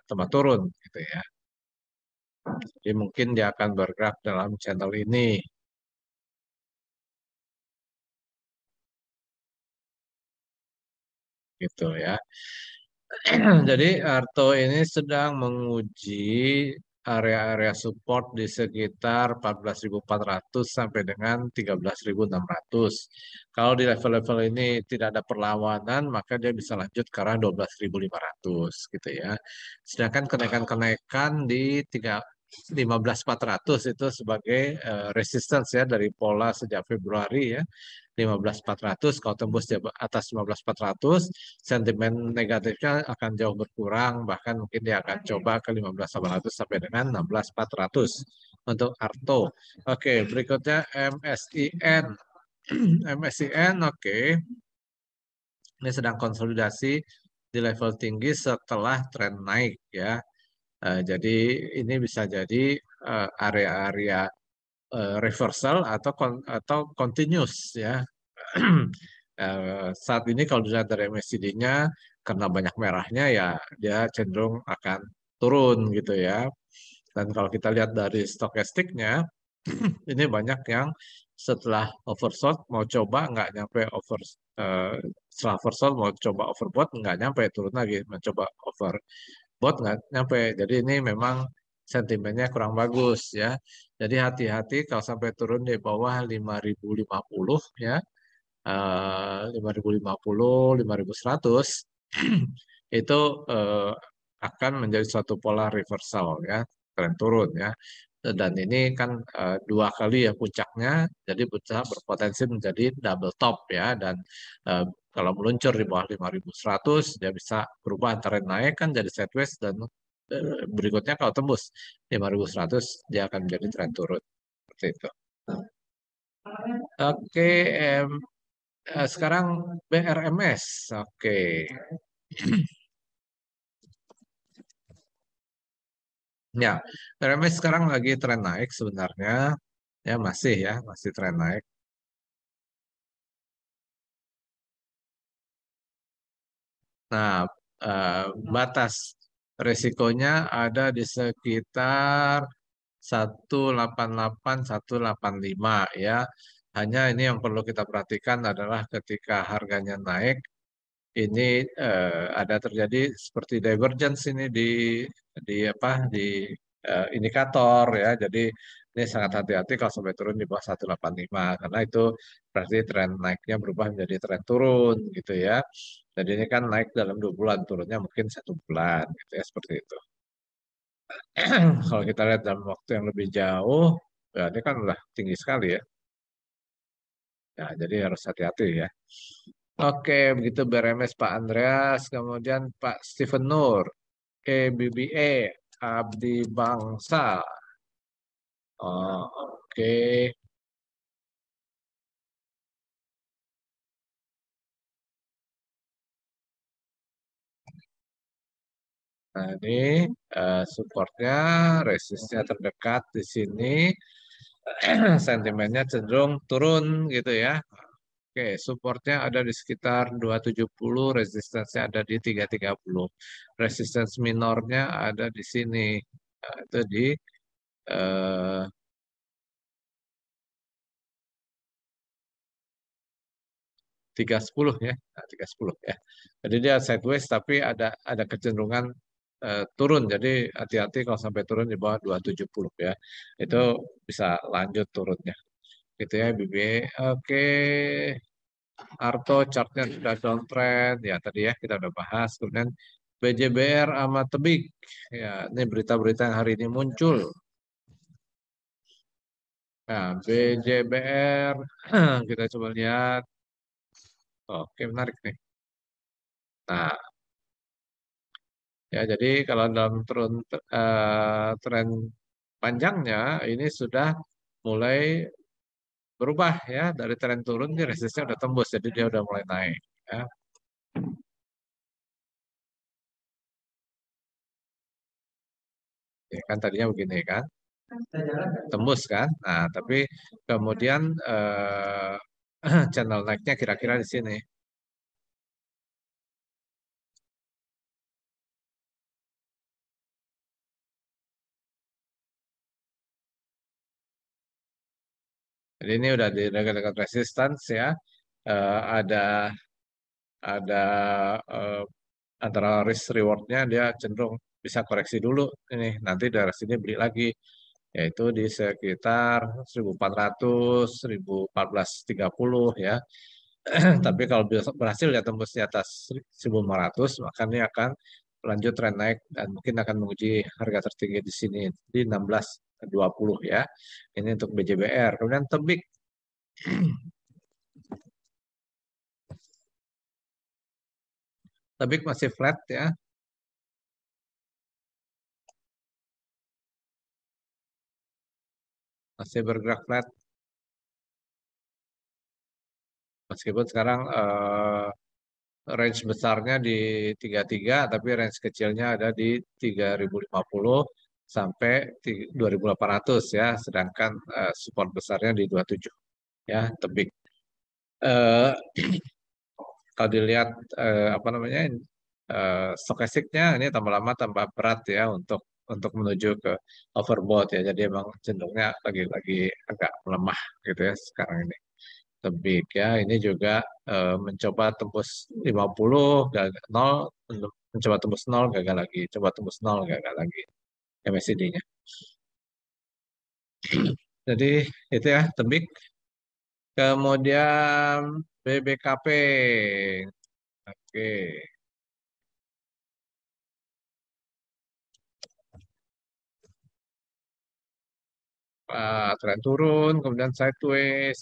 tambah turun gitu ya. Jadi mungkin dia akan bergerak dalam channel ini gitu ya. Jadi Arto ini sedang menguji area-area support di sekitar 14.400 sampai dengan 13.600. Kalau di level-level ini tidak ada perlawanan, maka dia bisa lanjut ke arah 12.500 gitu ya. Sedangkan kenaikan-kenaikan di 15.400 itu sebagai resistance ya dari pola sejak Februari ya. 15.400 kalau tembus di atas 15.400 sentimen negatifnya akan jauh berkurang, bahkan mungkin dia akan coba ke 15.800 sampai dengan 16.400 untuk Arto. Oke, berikutnya MSIN. MSIN oke. Ini sedang konsolidasi di level tinggi setelah tren naik ya. Jadi ini bisa jadi area-area reversal atau continuous ya. Saat ini kalau dilihat dari MACD-nya karena banyak merahnya ya dia cenderung akan turun gitu ya. Dan kalau kita lihat dari stokastiknya ini banyak yang setelah oversold mau coba nggak nyampe eh, setelah oversold mau coba overbought nggak nyampe turun lagi mencoba overbought nggak nyampe. Jadi ini memang sentimennya kurang bagus ya. Jadi hati-hati kalau sampai turun di bawah 5.050 ya, 5.050, 5.100 itu eh, akan menjadi suatu pola reversal ya, tren turun ya. Dan ini kan 2 kali ya puncaknya, jadi bisa berpotensi menjadi double top ya. Dan eh, kalau meluncur di bawah 5.100, dia bisa berubah antara naik kan jadi sideways dan berikutnya kalau tembus 5.100 dia akan menjadi tren turun seperti itu. Oke, sekarang BRMS. Oke. Ya, BRMS sekarang lagi tren naik sebenarnya. Ya, masih tren naik. Nah, eh, batas resikonya ada di sekitar 188, 185 ya. Hanya ini yang perlu kita perhatikan adalah ketika harganya naik, ini ada terjadi seperti divergence ini di apa di indikator ya. Jadi ini sangat hati-hati kalau sampai turun di bawah 185 karena itu berarti tren naiknya berubah menjadi tren turun gitu ya. Jadi ini kan naik dalam 2 bulan, turunnya mungkin 1 bulan gitu ya seperti itu. Kalau kita lihat dalam waktu yang lebih jauh, Ya, ini kan udah tinggi sekali ya. Ya, jadi harus hati-hati ya. Oke, begitu BRMS Pak Andreas, kemudian Pak Stephen Nur, EBBE, Abdi Bangsa. Oh, oke. Nah, ini supportnya, resistnya terdekat di sini, sentimennya cenderung turun gitu ya. Oke, supportnya ada di sekitar 270, resistensinya ada di 330. Resistance minornya ada di sini. Nah, itu di eh, 310 ya. Nah, 310 ya. Jadi dia sideways tapi ada kecenderungan turun. Jadi hati-hati kalau sampai turun di bawah 270 ya. Itu bisa lanjut turunnya. Gitu ya, Bibi. Oke. Arto chartnya sudah downtrend ya tadi ya kita udah bahas. Kemudian BJBR sama Tebik ya ini berita-berita yang hari ini muncul. Nah BJBR kita coba lihat. Oke menarik nih. Nah ya jadi kalau dalam tren panjangnya ini sudah mulai berubah ya dari tren turun dia resistnya udah tembus jadi dia udah mulai naik ya. Ya kan tadinya begini kan. Tembus kan. Nah, tapi kemudian channel naiknya kira-kira di sini. Jadi ini udah di dekat-dekat resistance ya. Ada eh, antara risk rewardnya dia cenderung bisa koreksi dulu ini nanti dari sini beli lagi yaitu di sekitar 1400 1430 ya. Tapi kalau berhasil ya tembus di atas 1500 maka ini akan lanjut tren naik dan mungkin akan menguji harga tertinggi di sini di 1620 ya. Ini untuk BJBR. Kemudian Tebik. Tebik masih flat ya, masih bergerak flat meskipun sekarang range besarnya di 33 tapi range kecilnya ada di 3050 sampai 2800 ya, sedangkan support besarnya di 27 ya, Tebik. Eh, Kalau dilihat apa namanya stokastiknya ini tambah lama tambah berat ya untuk menuju ke overbought ya. Jadi emang cenderungnya lagi-lagi agak melemah gitu ya sekarang ini. Tebik ya. Ini juga mencoba tembus 50 gagal 0, mencoba tembus 0 gagal lagi, coba tembus 0 gagal lagi MACD-nya. Jadi itu ya Tebik. Kemudian BBKP. Oke. Tren turun, kemudian sideways.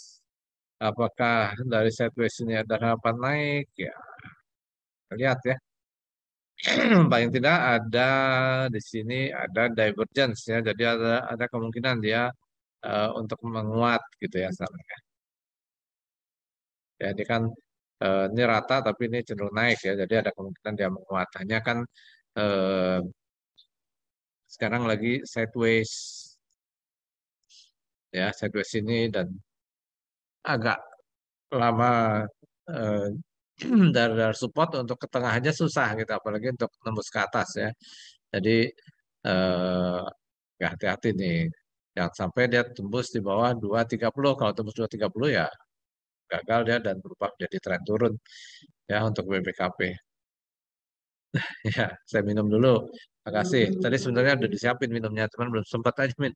Apakah dari sideways ini ada harapan naik? Ya, lihat ya. Paling tidak ada di sini ada divergence ya. Jadi ada kemungkinan dia untuk menguat gitu ya. Jadi kan ini rata tapi ini cenderung naik ya. Jadi ada kemungkinan dia menguat. Hanya kan eh, sekarang lagi sideways ya, sideways ini dan agak lama eh, dari support untuk ke tengah aja susah gitu, apalagi untuk nembus ke atas ya. Jadi eh, ya hati-hati nih, jangan sampai dia tembus di bawah 230. Kalau tembus 230 ya gagal dia dan berubah menjadi tren turun ya untuk BBKP. Ya, saya minum dulu. Makasih. Tadi sebenarnya udah disiapin minumnya, cuman belum sempat aja min.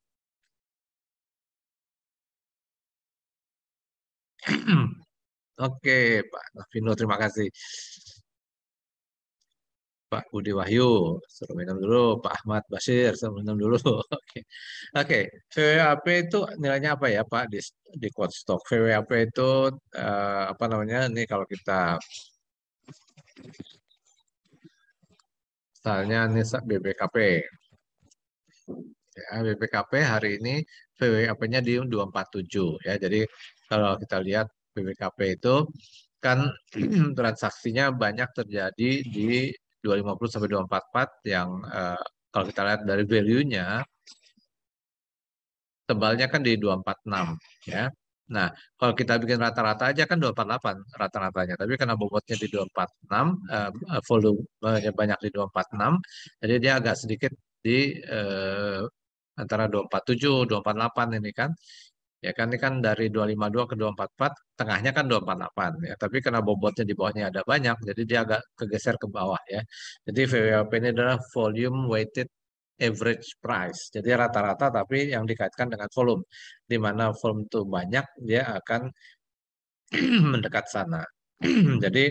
Oke, Pak Vino, terima kasih. Pak Budi Wahyu, suruh minum dulu. Pak Ahmad Basir, suruh minum dulu. Oke, oke. VWAP itu nilainya apa ya Pak di quote stock? VWAP itu apa namanya? Ini kalau kita misalnya ini BBKP. Ya, BPKP hari ini VWAP-nya di 247 ya. Jadi kalau kita lihat BPKP itu kan transaksinya banyak terjadi di 250 sampai 244 yang kalau kita lihat dari value-nya tebalnya kan di 246 ya. Nah, kalau kita bikin rata-rata aja kan 248 rata-ratanya. Tapi karena bobotnya di 246, volume banyak di 246, jadi dia agak sedikit di antara 247, 248 ini kan. Ya kan ini kan dari 252 ke 244, tengahnya kan 248 ya. Tapi karena bobotnya di bawahnya ada banyak, jadi dia agak kegeser ke bawah ya. Jadi VWAP ini adalah volume weighted average price. Jadi rata-rata tapi yang dikaitkan dengan volume. Di mana volume itu banyak, dia akan mendekat sana. Jadi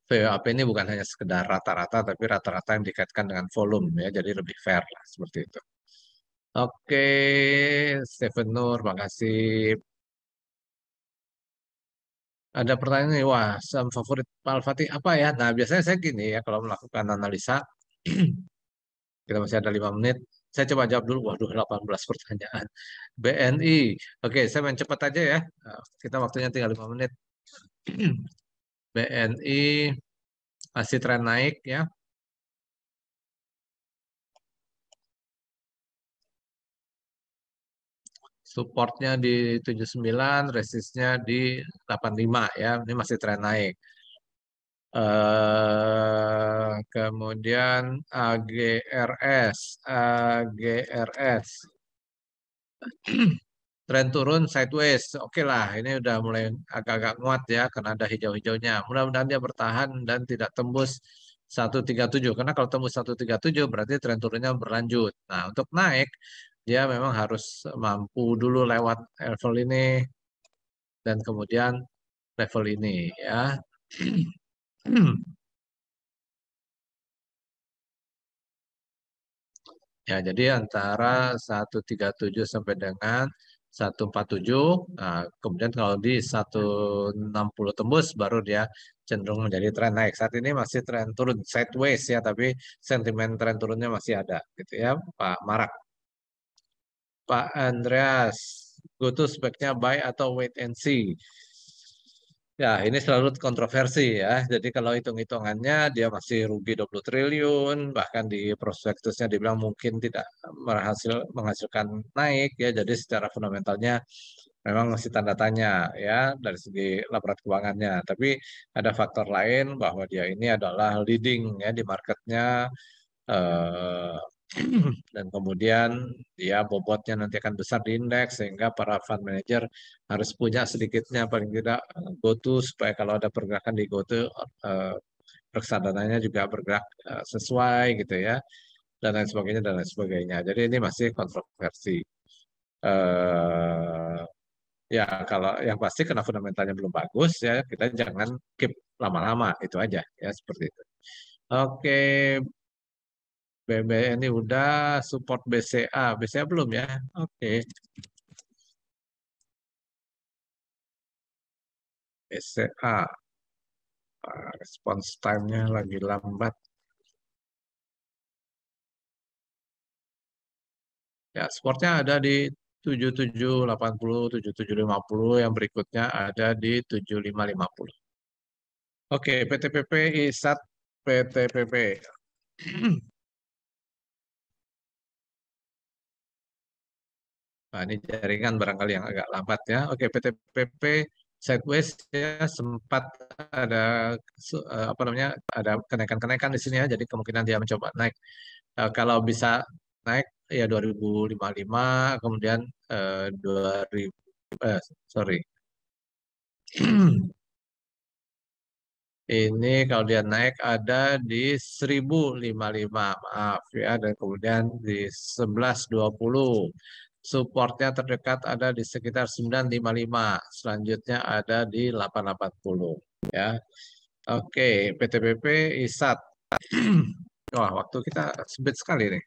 VWAP ini bukan hanya sekedar rata-rata, tapi rata-rata yang dikaitkan dengan volume ya. Jadi lebih fair lah seperti itu. Oke, Stephen Nur, makasih. Ada pertanyaan nih, wah, saham favorit Pak Al-Fatih apa ya? Nah, biasanya saya gini ya, kalau melakukan analisa, kita masih ada 5 menit, saya coba jawab dulu, waduh, 18 pertanyaan. BNI, oke, saya main cepat aja ya, nah, kita waktunya tinggal 5 menit. BNI masih tren naik ya, supportnya di 79, resistnya di 85 ya, ini masih tren naik. Kemudian AGRS, tren turun sideways, oke lah, ini udah mulai agak-agak nguat ya, karena ada hijau-hijaunya. Mudah-mudahan dia bertahan dan tidak tembus 137, karena kalau tembus 137 berarti tren turunnya berlanjut. Nah, untuk naik, dia memang harus mampu dulu lewat level ini, dan kemudian level ini ya. Ya, jadi antara 137 sampai dengan 147, nah, kemudian kalau di 160 tembus baru dia cenderung menjadi tren naik. Saat ini masih tren turun sideways ya, tapi sentimen tren turunnya masih ada gitu ya, Pak Marak. Pak Andreas, go to speknya buy atau wait and see. Ya, ini selalu kontroversi ya. Jadi kalau hitung-hitungannya dia masih rugi 20 triliun, bahkan di prospektusnya dibilang mungkin tidak menghasilkan naik ya. Jadi secara fundamentalnya memang masih tanda tanya ya dari segi laporan keuangannya. Tapi ada faktor lain bahwa dia ini adalah leading ya di marketnya, eh, dan kemudian dia bobotnya nanti akan besar di indeks sehingga para fund manager harus punya sedikitnya paling tidak GoTo supaya kalau ada pergerakan di GoTo, eh, reksadananya juga bergerak sesuai gitu ya, dan lain sebagainya dan lain sebagainya. Jadi ini masih kontroversi. eh Ya kalau yang pasti karena fundamentalnya belum bagus ya kita jangan keep lama-lama, itu aja ya, seperti itu. Oke, BBNI udah, support BCA. BCA belum ya? Oke. BCA. Response time-nya lagi lambat. Ya, supportnya ada di 7780, 7750. Yang berikutnya ada di 7550. Oke, PTPP ISAT PTPP. Nah, ini jaringan barangkali yang agak lambat ya. Oke, PTPP sideways ya, sempat ada apa namanya, ada kenaikan-kenaikan di sini ya. Jadi kemungkinan dia mencoba naik. Kalau bisa naik ya 2055, kemudian 2000 sorry. Ini kalau dia naik ada di 1055, maaf ya, dan kemudian di 1120. Supportnya terdekat ada di sekitar 955. Selanjutnya ada di 880 ya. Oke, PTBP ISAT. Wah, waktu kita sempit sekali nih.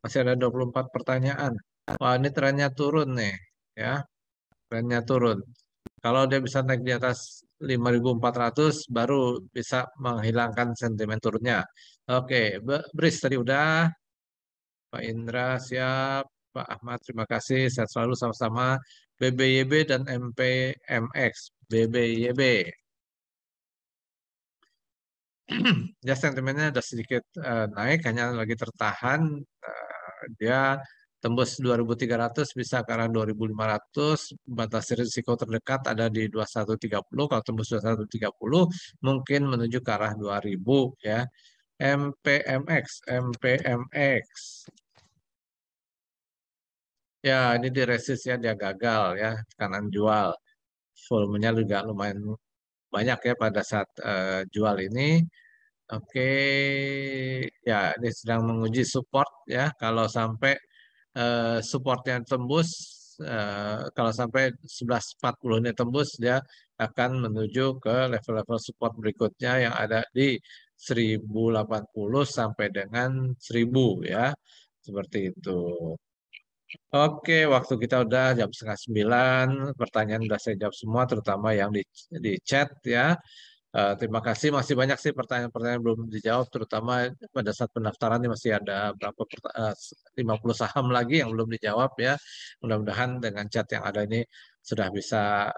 Masih ada 24 pertanyaan. Wah, ini trennya turun nih, ya. Trennya turun. Kalau dia bisa naik di atas 5.400, baru bisa menghilangkan sentimen turunnya. Oke, Bris tadi udah. Pak Indra siap. Pak Ahmad, terima kasih. Sehat selalu sama-sama. BBYB dan MPMX. BBYB. Ya sentimennya udah sedikit naik, hanya lagi tertahan. Dia tembus 2.300 bisa ke arah 2.500. Batas risiko terdekat ada di 2130. Kalau tembus 2130 mungkin menuju ke arah 2.000 ya. MPMX, MPMX. Ya, ini di resist ya, dia gagal ya, kanan jual. Volumenya juga lumayan banyak ya pada saat jual ini. Oke, ya ini sedang menguji support ya. Kalau sampai supportnya tembus, kalau sampai 11.40 ini tembus, dia akan menuju ke level-level support berikutnya yang ada di 1080 sampai dengan 1000 ya. Seperti itu. Oke, waktu kita udah jam setengah 9. Pertanyaan udah saya jawab semua, terutama yang di chat ya. Terima kasih. Masih banyak sih pertanyaan-pertanyaan belum dijawab, terutama pada saat pendaftaran ini masih ada 50 saham lagi yang belum dijawab ya. Mudah-mudahan dengan chat yang ada ini sudah bisa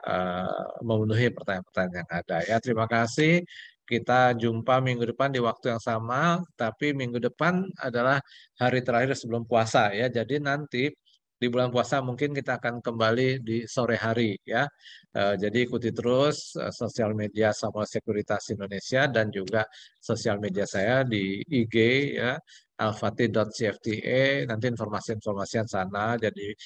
memenuhi pertanyaan-pertanyaan yang ada ya. Terima kasih. Kita jumpa minggu depan di waktu yang sama, tapi minggu depan adalah hari terakhir sebelum puasa ya. Jadi nanti di bulan puasa mungkin kita akan kembali di sore hari ya. Jadi ikuti terus sosial media Samuel Sekuritas Indonesia dan juga sosial media saya di IG ya, alfati.cfta. Nanti informasi-informasi yang sana. Jadi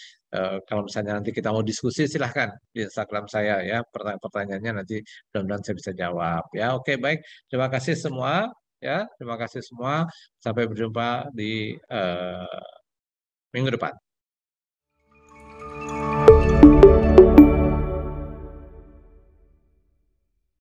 kalau misalnya nanti kita mau diskusi silahkan di Instagram saya ya. Pertanyaan-pertanyaannya nanti mudah-mudahan saya bisa jawab ya. Oke, baik. Terima kasih semua ya. Terima kasih semua. Sampai berjumpa di minggu depan.